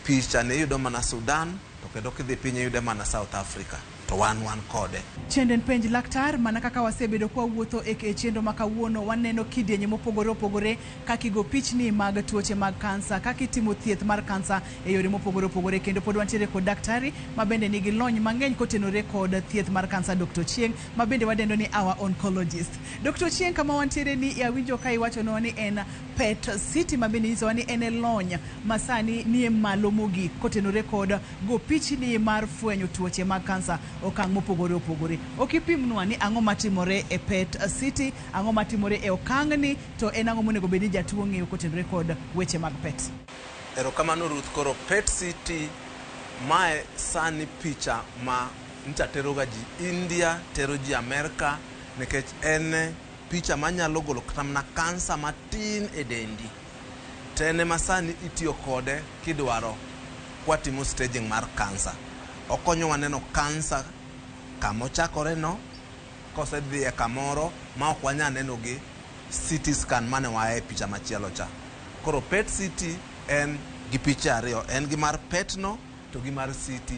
Picha ne yudo mana Sudan, to kendo kidhi pinye yudo mana South Africa. To wan kode. Chienden penj laktar, mana kaka wasebedo kwa wuotho e chenro makawuono waneno kidienje mopogore opogore kakigo pichni mag tuoche mag kansa, kakitimo thieth mar kansa e yore mopogore opogore, kendo pod wantiere kod daktari mabende nigi lony mang'eny kotenore kod thieth mar kansa, Dr. Chieng', mabende wadendo ni our oncologist. Dr. Chieng', kama wantiere ni awinjo ka iwacho no ni en PET CT mabende nyisowa ni en lony masani nie malo mogik kotenore kod go pichni mar fwenyo tuoche mag kansa okang' mopogore opogore. Okipimnwa ni ang'o matimore e PET CT, ang'o matimore e okang' ni, to en ang'o monego bedi jatuo ng'eyo kotenore kod weche mag PET. Erokamano Ruth. Koro PET CT mae sani picha ma ncha tero ga ji India, tero ji Amerika, nikech en picha manyalo golo kata mana kansa matin e dendi. Tene masani itiyo kode kidwaro kwatimo staging mar kansa. Okonyo waneno kansa kamochakore no, kose dhie kamoro ma ok wanya neno gi CT scan mane wae picha machielo cha. Koro PET CT en gi picha ariyo, en gi mar PET no to gi mar CT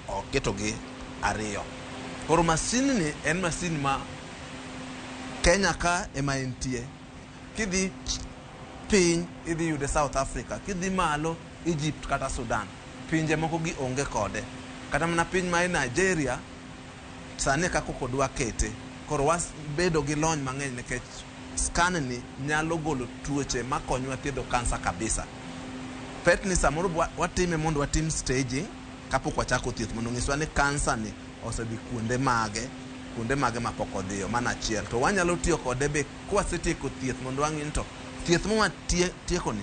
oketo gi ariyo. Koro masin ni en masin ma Kenya ka ema entie. Kidhi piny idhi yude South Africa, kidhi malo Egypt kata Sudan, pinje moko gi onge kode. Kata mana piny ma Nigeria sani kako kodwa kete. Koro bedo gi lony mang'eny nikech scan ni nyalo golo tuoche makonywa thiedho kansa kabisa. PET ni samoro watime mondo watim staging kapok wachako thieth mondo nyiswa ni kansa ni osedhi kuonde mage mapok odhiyo mana achiel. To wanyalo tiyo kode be kwasetieko thieth mondo wang'in to thieth tieko ni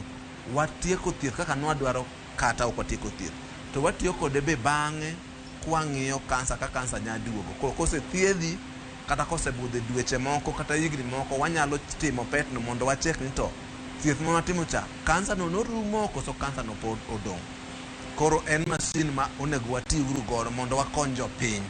watieko thieth kaka nwadwaro kata ok watieko thieth. To watiyo kode be bang'e kwang'iyo kansa ka kansa nyaduogo. Koro kose thiedhi kata kose budhe dweche moko kata higni moko wanyalo timo PET no mondo wachek ni to thieth ma watimo cha kansa no norumo koso kansa no pod odong'. Koro en masin ma onego wati uru godo mondo wakony jopiny.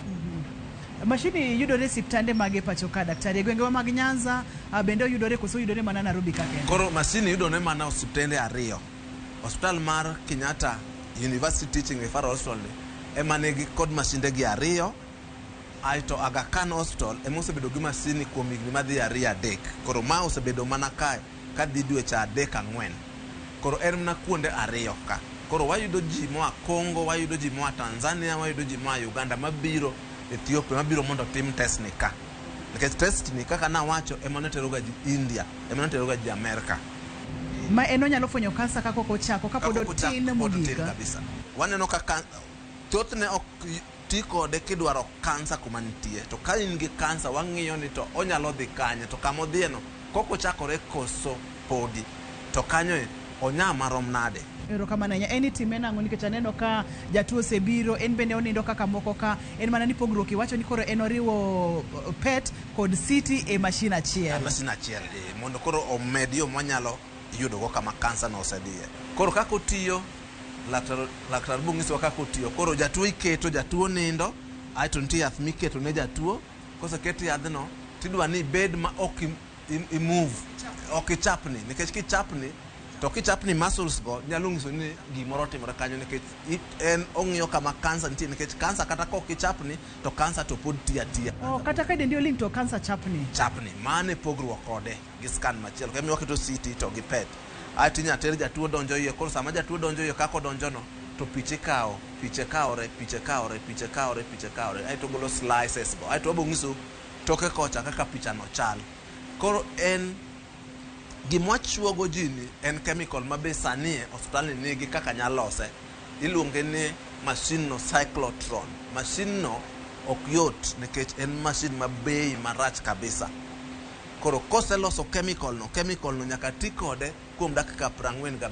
Mashini yudore siptande mage pacho ka daktari gwengewa mag Nyanza bende yudore koso yudore mana Nairobi ka kende. Koro masini yudore mana osiptende ariyo. Hospital mar Kenyatta University Teaching Referral Hospital ema nigi kod masinde gi ariyo. Aito Aga Khan Hospital ema osebedo gi masini kuom higni madhi 2-3. Koro ma osebedo mana kae ka dhi dweche 3-4. Koro en mana kuonde ariyo ka. Koro wayudo ji moa Congo, wayudo ji moa Tanzania, wayudo ji moa Uganda mabiro Ethiopia mabiro mondo tim test ni ka. Nikech test ni kaka nawacho ema noteroga ji India, ema noteroga ji Amerika. Ma eno nyalo fwenyo kansa kako kochako kapod otin mogika. Kabisa. Waneno kaka thothne ok ti kode kidwaro kansa kuma nitie. To ka in gi kansa wang'iyo ni to onyalo dhi kanye to kama odhieno koko chakore koso podi. To kanyo onya marom nade. Ero kama nanya eni time nango nikech aneno ka jatuo sebiro en bende onindo kaka moko ka en mana ni pogruok iwacho ni koro en oriwo PET kod CT e machine achiel. Machine achiel mondo koro omedio mwanyalo yudo go kama kansa no osedhiye. Koro kako tiyo laktar bung'iswa kako tiyo. Koro jatuo iketo, jatuo nindo, aito nitie yath miketo ne jatuo. Kose keti yadhno tidwa ni bed ma ok imove, ok ichapni nikech kichapni to kichapni muscles go nyalo nyiso ni gimoro timore kanyo nikech en ong'iyo kama kansa nitie nikech kansa kata kok kichapni to kansa to pod tiya. Kata ka dendi oling to kansa chapni. Mane pogruok kode gi scan machielo. Kemiyo keto CT to gi PET. Ati nyater jatuo donjo iye. Koro sama jatuo donjo iye kako donjo no to piche kaore. Aito golo slices go. Aito obong'iso toke kocha kaka picha no chal. Koro en gimwachuogo jini en chemical mabe sani hospital ni nigi kaka nyalose. Iluonge ni machine no cyclotron. Machine no ok yot nikech en machine mabei marach kabisa. Koro kose loso chemical no nyaka ti kode kuom dakika 45.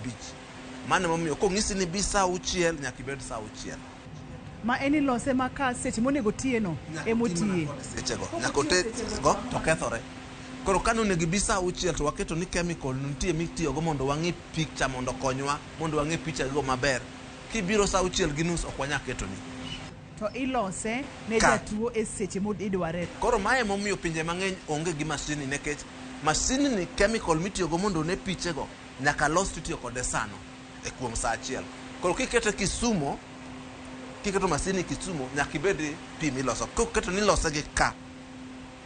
Mane momiyo kong'isi ni bi saa 6 nyaka ibed saa 6. Ma eni lose maka seche monego tieno emotie. Sechego nyaka otego to kethore. Koro kano negi bi saa 6 to waketo ni chemical nitie mitiyo go mondo wang'i picture mondo konywa mondo wang'i picha go maber. Kibiro saa 6:30 ok wanya keto ni. To ilose ne jatuo e seche mod idware. Koro mae momiyo pinje mang'eny onge gi masini nikech masini ni chemical mitiyo go mondo ne piche go nyaka los titiyo kode sano e kuom saa 1. Koro kiketo Kisumo, kiketo masini Kisumo nyaka ibed pim iloso. Kiketo ni lose gi ka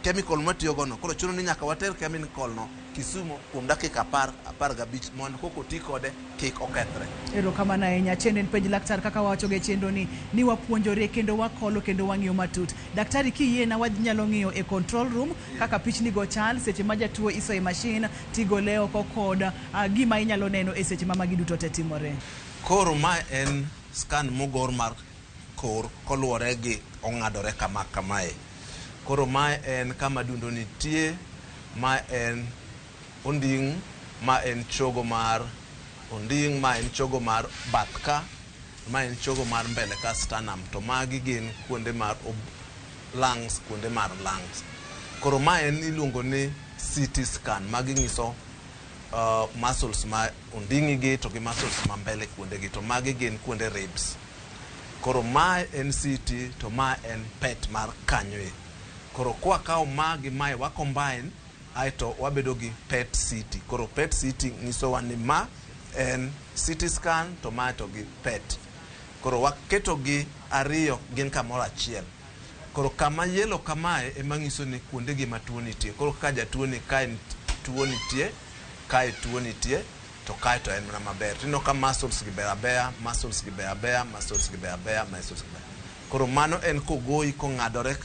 chemical matiyo go no koro chuno ni nyaka water chemical no Kisumo kuom dakika 15 mondo koko ti kode kik okethre. Ero kama na enya chendo ni penj laktar kaka wacho ge chendo ni wapuonjore kendo wakolo kendo wang'iyo matut. Daktari kiyie na wanyalo ng'iyo e control room kaka pichni go chal seche ma jatuo iso e machine tigole oko koda gima inyalo neno e seche ma magi duto te timore. Koro ma en scan mogor mar kor koluwore gi ong'adore kamae. Koro ma en kama dundo nitie, ma en onding', ma en chogo mar onding', ma en chogo mar bath ka, ma en chogo mar mbele ka sternum. To magi gin kuonde mar lungs, kuonde mar lungs. Koro ma en iluongo ni CT scan, magi nyiso muscles ma onding'i gi to gi muscles ma mbele kuonde gi, to magi gin kuonde ribs. Koro ma en CT to ma en PET mar kanyoe. Koro kwa kao ma gi mae wa combine aito wabedo gi PET CT. Koro PET CT nyiso wa ni ma en CT scan to ma to gi PET. Koro waketo gi ariyo gin kamoro achiel. Koro kama yelo kamae ema nyiso ni kuonde gi ma tuo nitie. Koro ka jatuo ni kae tuo nitie, kae tuo nitie, to kae to en mana maber. Tino ka muscles gi beya beya, muscles gi beya beya, muscles gi beya beya, muscles gi beya. Koro mano en kogoyi kong'adore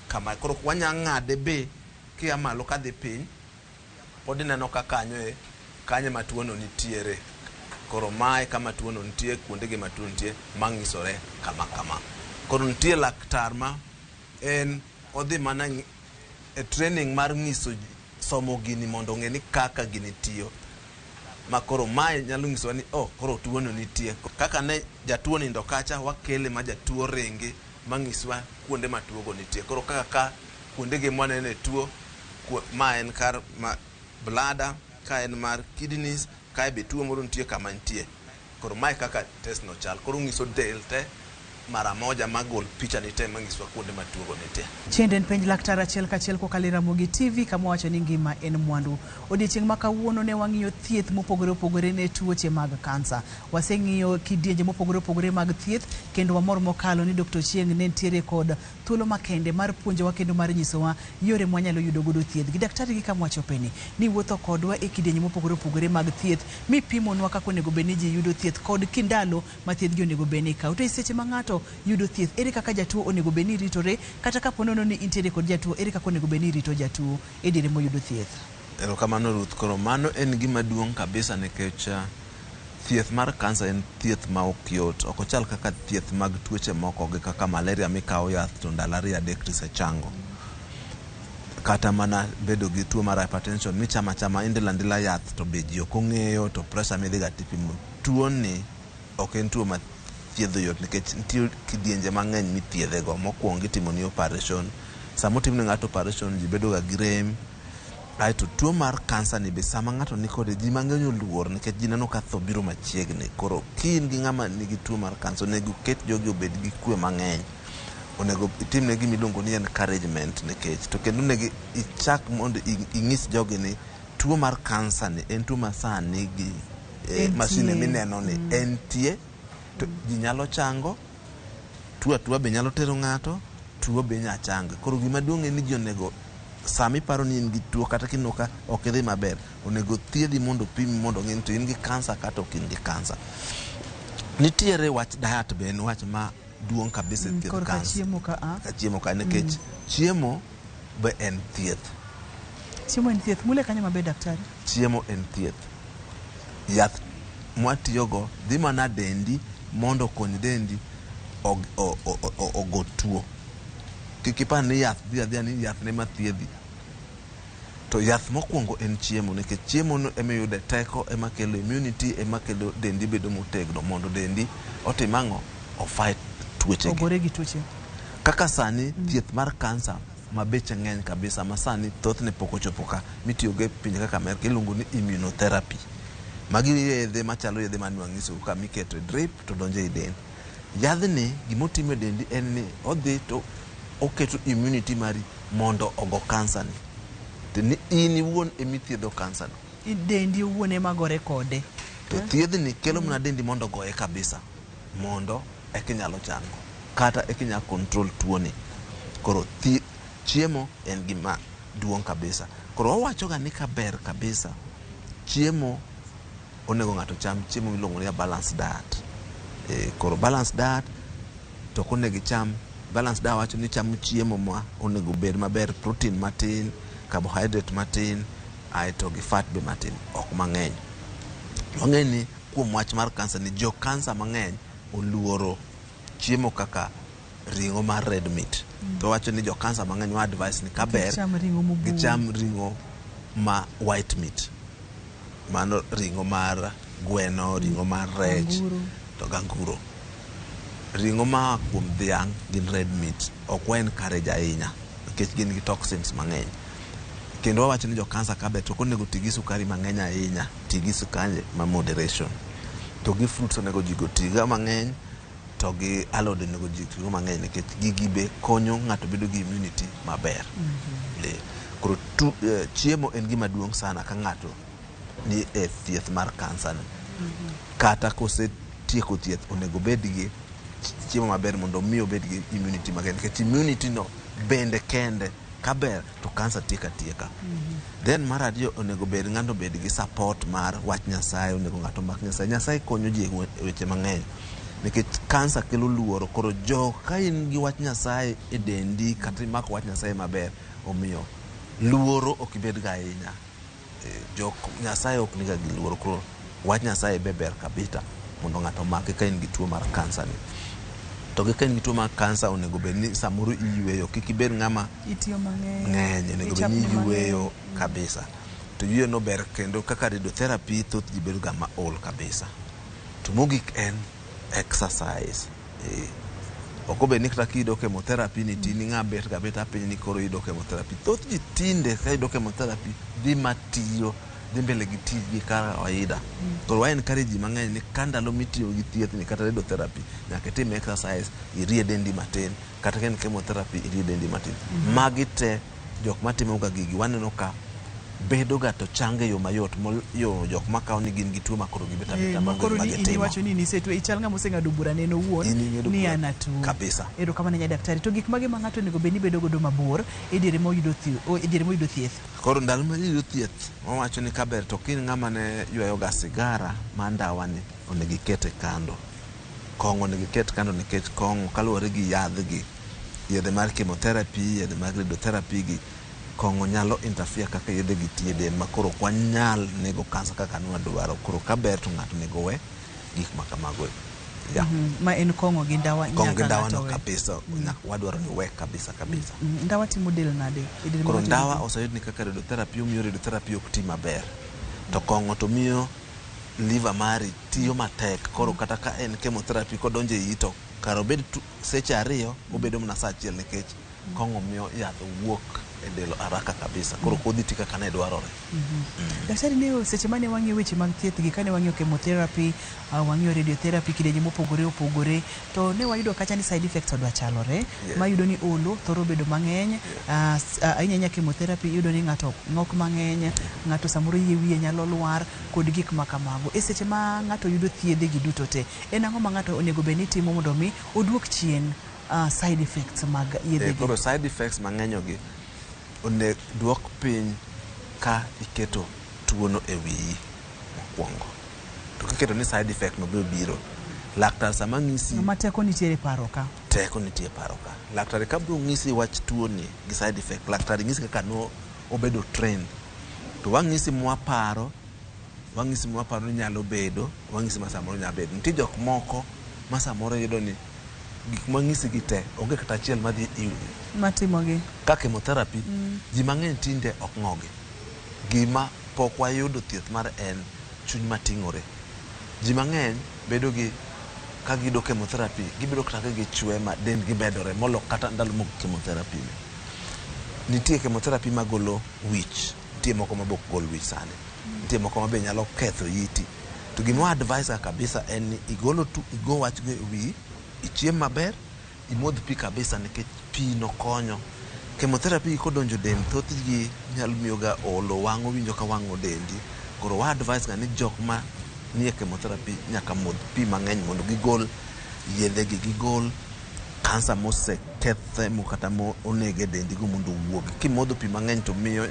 kama. Koro wanya ng'ade be kia malo kadhi piny, pod ineno ka kanyo ma tuo no nitiere. Koro mae kama tuo no nitie, kuonde gi ma tuo nitie, mang'isore kama kama. Koro nitie laktar ma en odhi mana e training mar ng'iso somo gini mondo ong'e ni kaka gini tiyo. Ma koro mae nyalo ng'iso ni koro tuo no nitie. Kaka ne jatuo nindo kacha, wakele ma jatuo ringi mang'iswa kuonde ma tuo go nitie. Koro kaka kuonde gi mwanene tuo, ma en kar bladder, ka en mar kidneys, kae be tuo moro nitie kama nitie. Koro mae kaka test no chal. Koro ng'iso del te mara moja magol picha ni te mangiswa kuonde ma tuo go nitie. Chienden penj laktar achiel kachiel kokalo Ramogi TV kama wacho ni ngima en mwandu. Odiochieng' ma kawuono ne wang'iyo thieth mopogore opogore ne tuoche mag kansa. Waseng'iyo kidienje mopogore opogore mag thieth, kendo wamor mokalo ni Dr. Chieng' ne nitiere kod thuolo makende mar puonjowa kendo mar nyisowa yore mwanyalo yudo godo thieth. Gi daktari gi kama wacho peni ni wuotho kodwa e kidienje mopogore opogore mag thieth, mi pimonwa kaka onego bed ni ji yudo thieth kod kindalo ma thieth gi onego bed ni kawo. To e seche ma ng'ato yudo thieth, ere kaka jatuo onego bed ni ritore, kata ka ponono ni intiere kod jatuo, ere kaka onego bed ni rito jatuo e diere moyudo thieth. Erokamano Ruth. Koro mano en gima duong' kabisa nikech thieth mar kansa en thieth ma ok yot. Ok ochal kaka thieth mag tuoche moko gi kaka malaria mikawo yath to ndalo 2 3 tisechango. Kata mana bedo gi tuo mar hypertension michama chama indila yath to be ji ok ong'eyo, to pressure midhi ga tipimo. Tuo ni ok en tuo ma thiedho yot nikech nitie kidienje mang'eny mithiedhe go. Mokwongo itimo ni operation. Sama otimne ng'ato operation ji bedo ga gi rem. Aito tuo mar kansa ni be sama ng'ato ni kode ji mang'eny oluor nikech ji neno ka tho biro machiegni. Koro kin gi ng'ama nigi tuo mar kansa onego ket jogi obed gi kwe mang'eny. Onego itimne gima iluongo ni encouragement nikech to kendo onego ichak mondo ing'is jogi ni tuo mar kansa ni en tuo ma sani gi masine mineno ni entie, to ji nyalo chango, tuo be nyalo tero ng'ato, tuo be nya chango. Koro gima duong' en ni ji onego sami paro ni in gi tuo kata kineno ka ok idhi maber, onego thiedhi mondo pimi mondo ng'e ni to in gi kansa kata ok in gi kansa. Nitiere wach diet be en wach ma duong' kabisa thieth kansa. Chiemo ka nikech chiemo be en thieth. Chiemo en thieth. Mule kanyo maber daktari? Chiemo en thieth. Yath mwatiyogo dhi mana dendi mondo kony dendi ogo tuo. Kikipan ni yath dhi ni yath ne mathiedhi. To yath mokwongo en chiemo nikech chiemo no ema yude teko, ema kelo immunity, ema kelo dendi bedo motegno mondo dendi otim ang'o, o fight tuoche gi. Ogore gi tuoche. Kaka sani thieth mar kansa ma beche ng'eny kabisa ma sani thothne pok ochopo ka mitiyogo e pinje kaka Amerka iluongo ni immunotherapy. Magi yedhe machalo yedhe manwang'iso ka miketo drip to donjo e dendi. Yadhni gimotimo e dendi en ni odhi to oketo immunity mari mondo ogo kansa ni. Ni in iwuon emithiedho kansa no. Dendi owuon ema gore kode. To thiedhni kelo mana dendi mondo goye kabisa mondo ekinyalo chango kata ekinyalo control tuo ni. Koro chiemo en gima duong' kabisa. Koro wawacho ga ni kaber kabisa chiemo onego ng'ato cham chiemo miluongo ni balanced diet. Koro balanced diet to konego cham balanced diet wacho ni chamo chiemo ma onego bed maber, protein matin, carbohydrate matin, aito gi fat be matin, ok mang'eny. Mang'eny ni kuom wach mar kansa ni jo kansa mang'eny oluoro chiemo kaka ring'o mar red meat. To wacho ni jo kansa mang'eny wa advice ni kaber gicham ring'o ma white meat. Mano ring'o mar gweno, ring'o mar rech to ganguro. ringo ma kuom dhiang' gin red meat ok encourage ahinya nikech gin gi toxins mang'eny. Kendo wawacho ni jo kansa ka bet ok onego ti gi sukari mang'eny ahinya, ti gi sukari ma moderation. To gi fruits onego ji go tiga mang'eny, to gi alod onego ji tigo mang'eny nikech gigi be konyo ng'ato bedo gi immunity maber. Koro chiemo en gima duong' sana ka ng'ato ni e thieth mar kansa ni. Kata kosetieko thieth onego bed gi chiemo maber mondo mi obed gi immunity maber nikech immunity no bende kende kaber to kansa tieka. Then mar ariyo onego bed ng'ato bed gi support mar wach Nyasaye, onego ng'ato mak Nyasaye. Nyasaye konyo ji e weche mang'eny nikech kansa kelo luoro. Koro ka in gi wach Nyasaye e dendi kata imako wach Nyasaye maber, omiyo luoro ok ibed ga ahinya. Nyasaye ok niga gi luoro, koro wach Nyasaye be ber kabisa mondo ng'ato make ka in gi tuo mar kansa ni. To ka in gi tuo mar kansa onego bed ni samoro iyueyo, kik ibed ng'ama itiyo mang'eny, onego bed ni iyueyo kabisa. To yweyo no ber, kendo kaka radiotherapy thoth ji bedo ga ma ol kabisa. To mogik en exercise. Ok obed ni kata kiyudo chemotherapy ni tini ng'a bet ga bet apiny ni koro yudo chemotherapy. Thoth ji tinde ka yudo chemotherapy dhi matiyo, dhi mbele gi tijgi kaka kawaida. Koro wa encourage ji mang'eny ni ka ndalo mitiyo gi thieth ni kata radiotherapy nyaka itim exercise, irie dendi matin, kata ka en chemotherapy irie dendi matin. Magi te jok matimo ga gigi waneno ka bedo ga to change yo mayot moloyo jok makawo ni gin gi tuo makoro gibet abeta makoro ni iwacho ni nisetwe ichal ng'ama oseng'ado bura neno wuon ni ana tuo kabisa. Erokamano nya daktari. To gik mage ma ng'ato onego bed ni bedo godo mabor e diere moyudo thieth. Koro ndalo ma yudo thieth wawacho ni kaber to kin ng'ama ne ywayo ga sigara ma ndawa ni onego ikete kando. Kong'o onego iket kando nikech kong'o kaluwore gi yedhe mar chemotherapy, yedhe mar radiotherapy gi kong'o nyalo interfere kaka yedhe gi tiyo del makoro ok wanyal nego kansa kaka nwadwaro. Koro kaber to ng'ato nego we gik makamago. Ma en kong'o gi ndawa nyaka no kabisa wadwaro ni we kabisa. Ndawa timo del nade? Koro ndawa oseyud ni kaka radiotherapy omiyo radiotherapy ok ti maber, to kong'o to miyo liver mari tiyo matek. Koro kata ka en chemotherapy kodonje yi to karo bed seche 2 obedo mana saa achiel nikech kong'o miyo yath wuok e del haraka kabisa. Koro kodhi ti kaka ne dwarore. Daktari, ne seche mane wang'iyo weche mag thieth gi, kane wang'iyo chemotherapy, wang'iyo radiotherapy kidenye mopogore opogore, to ne wayudo kacha ni side effects odwa chalore. Mayudo ni olo thoro bedo mang'eny, ahinya chemotherapy iyudo ni ng'ato ng'ok mang'eny, ng'ato samoro yie wiye nyalo lwar kod gik makamago. E seche ma ng'ato yudo thiedhe gi duto te, en ang'o ma ng'ato onego bed ni timo mondo mi oduok chien side effects mag yedhe gi? Koro side effects mang'enyo gi onego duok piny ka iketo tuono e wiyi mokwongo. To kiketo ni side effect no biro, laktar sama ng'isi ma teko nitiere paro ka. Teko nitie paro ka. Laktar ka biro ng'isi wach tuo ni gi side effect, laktar ng'isi kaka no obedo trained. To wang'isi mwaparo ni nyalo bedo, wang'isi ma samoro nyalo bedo. Nitie jok moko ma samoro yudo ni gik mang'isi gi te onge kata achiel madhi matimogi ka chemotherapy. Ji mang'eny tinde ok ng'ogi. Gima pok wayudo thieth mar en chuny mating'ore. Ji mang'eny bedo gi ka gido chemotherapy gibedo kata gi chwe ma dendgi medore molo kata ndalo mok chemotherapy. Nitie chemotherapy magolo wich, nitie moko mabok gol wich sani, nitie moko mabe nyalo ketho iti. To gima advise kabisa en ni igo wach go wi, ichiem maber, imodh pi kabisa nikech pi no konyo. Chemotherapy kodonjo dend thoth ji nyalo miyo ga olo, wang'o winjo ka wang'o dendi. Koro wa advise ga ni jok ma nie chemotherapy nyaka modh pi mang'eny mondo gigol yedhe gi, gigol kansa mosekethe mo kata mo onege dendi go mondo wuog. Kimodho pi mang'eny to miyo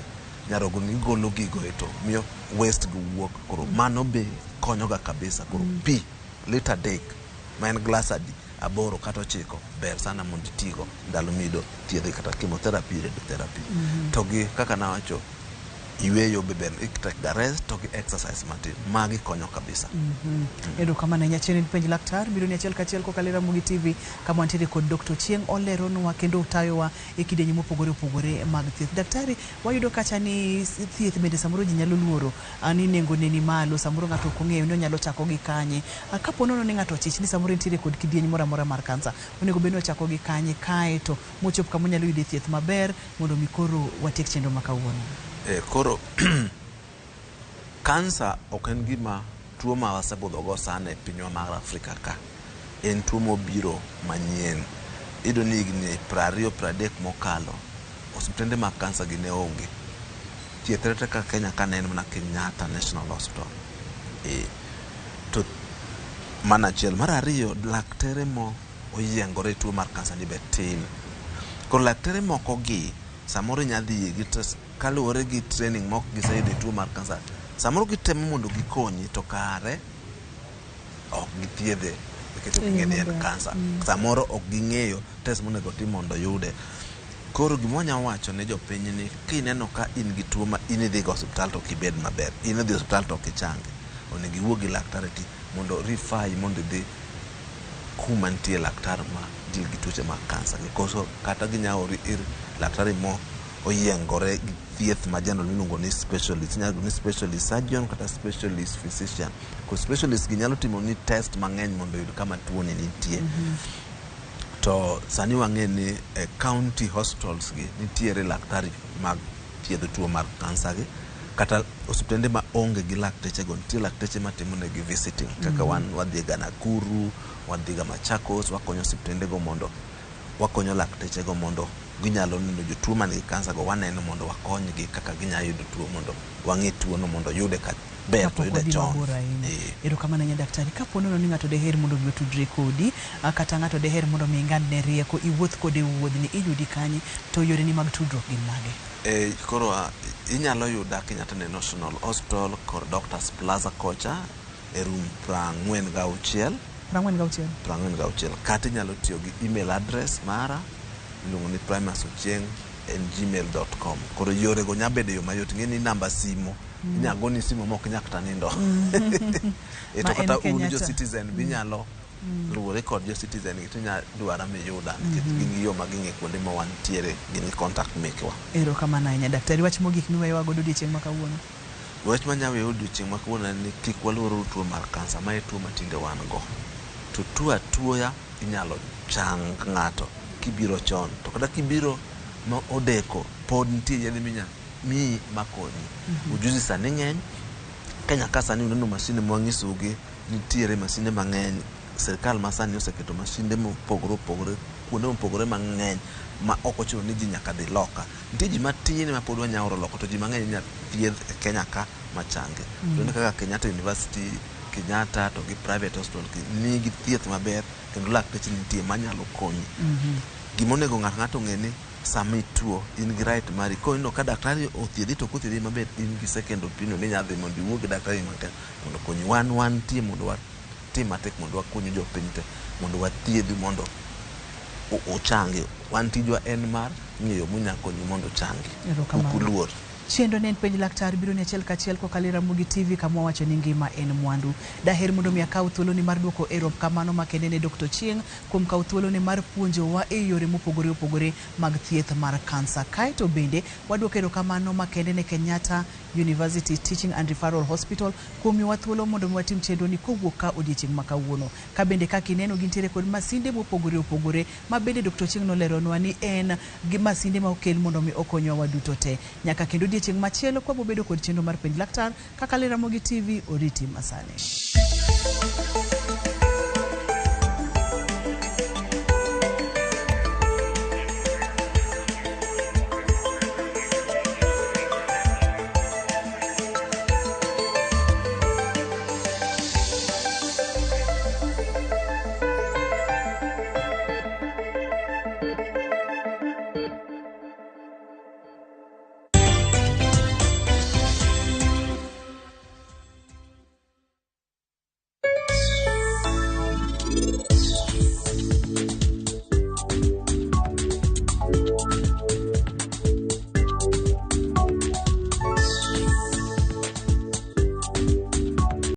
nyarogo ni golo gigo to miyo waste go wuok. Koro mano be konyo ga kabisa. Koro pi lita 3 ma en glass 8 kata 9 ber sana mondo itigo ndalo mido thiedhe kata chemotherapy, radiotherapy. To gi kaka nawacho Yweyo be ber take the rest to exercise matin. Magi konyo kabisa. Edo kama na nyacheni penj laktar biro ni achiel kachiel kokalo Ramogi TV kama wantiere kod Dr. Chieng oleronwa kendo utayowa e kidenyi mopogore opogore mag thieth. Daktari, wayudo kacha ni thieth bende samoro ji nyalo luoro ani nengo ne ni malo, samoro ng'ato ok ong'eyo ni onyalo chako gi kanye. Kapo nono ni ng'ato chich ni samoro nitiere kod kidieny moro amora mar kansa, onego bed ni ochako gi kanye kae to mochop kama onyalo yude thieth maber mondo mikoro watiek chenro makawuono. Koro kansa ok en gima tuo ma wasebudhogo sana e pinywa mar Afrika ka. En tuo mobiro manyien. Ido ni higni 20-30 mokalo osiptende mag kansa gi ne onge. Thieth kaka Kenya ka ne en mana Kenyatta National Hospital. To mana achiel. Mar ariyo, laktere mo oyiengore tuo mar kansa ni betin. Koro laktere moko gi samoro nyadhi gi kaluwore gi training mok giseyudo tuo mar kansa. Samoro gitemo mondo gikonyi to kare ok githiedhe nikech ok ging'e ni en kansa. Samoro ok ging'eyo test monego tim mondo yude. Koro gima wanyalo wacho ne jopiny ni kineno ka in gi tuo ma in idhi go hospital to kibed maber, in idhi hospital to kichange, onego iwuo gi laktar mondo refer mondo idhi kuma nitie laktar ma deal gi tuoche mag kansa. Koso kata ginyalo ir laktar mo oyiengore gi thieth ma general miluongo ni specialist, nyalo ni specialist surgeon kata specialist physician. Ko specialist gi nyalo timo ni test mang'eny mondo yud kama tuo ni nitie. To sani wang'e ni county hospitals gi nitiere laktari mag thiedho tuo mar kansa gi, kata osiptende ma onge gi lakteche go nitie lakteche matimo negi visiting kaka wadhi ga Nakuru, wadhi ga Machakos, wakonyo osiptende go mondo wakonyo lakteche go mondo ginyalo neno jotuo man gi kansa go, waneno mondo wakonygi kaka ginyalo yudo tuo mondo wang'e tuo no mondo yude ka ber to yude chon. Ero kama na daktari, kapo nono ni ng'ato deher mondo mi otudre kodi kata ng'ato deher mondo mi ng'ad ne rieko iwuoth kode wuodhni iyudi kanye to yore ni mag tudruok gin mage? Koro inyalo yuda Kenyatta National Hospital kod Doctors Plaza kocha e room 46 kata inyalo tiyo gi email address mara iluongo ni primasochieng@gmail.com. Koro yore go nyabedo yo mayot, ng'e ni namba simo inyago ni simo mok nyak tanindo. To kata un jo citizen binyalo ruore kod jo citizen gi tinya dwara mi yuda nikech gin yo maging'e kuonde ma wantiere, gin contact mekwa. Ero kama na nya daktari, wach mogik miweyo godo odiochieng' ma kawuono. Wach manyawe odiochieng' ma kawuono ni kik waluor tuo mar kansa, ma e tuo matinde wan go. To tuo atuoya inyalo chang ng'ato kibiro chon, to kata kibiro ma odeko pod nitie yedhe mi makonyi. Ujuzi sani ng'eny Kenya ka sani uneno masinde mwang'isogi, nitiere masinde mang'eny. Serikal ma sani oseketo masinde mopogore opogore kuonde mopogore mang'eny ma ok ochuno ni ji nyaka dhi loka. Nitie ji matin ma pod wanyalo oro loko, to ji mang'eny nya thieth e Kenya ka machange. To kaka Kenyatta University, Kenyatta to gi private hospital nigi thieth maber kendo lakteche nitie manyalo konyi. Gimonego ng'ato ng'e ni sama ituo in gi right mari. Ko ino ka daktari othiedhi to kothiedhi maber, in gi second opinion ni nyadhi mondo iwuo gi daktari matek mondo konyi. Wan tie mondo watim matek mondo wakonyi jopiny te mondo wathiedhi mondo ochangi. Wan tijwa en mar ng'eyo munya konyi mondo changi. Ukuluor. Chendo ne en penj laktar biro ni achiel kachiel kokalo Ramogi TV kama wacho ni ngima en mwandu. Daher mondo mi akaw thuolo ni mar duoko erokamano makende ne Dr. Chieng kuom kaw thuolo ni mar puonjowa e yore mopogore opogore mag thieth mar kansa. Kaeto bende waduoko erokamano makende ne Kenyatta University Teaching and Referral Hospital kuom miwa thuolo mondo mi watim chenro ni kowuok ka odiochieng' ma kawuono. Ka bende kaka ineno gintiere kod masinde mopogore opogore ma bende Dr. Chieng noleronwa ni en gi masinde ma okel mondo mi okonywa waduto te. Nyaka kendo odiochieng' machielo kwa bobedo kod chenro mar penj laktar kakalo Ramogi TV, oriti masane.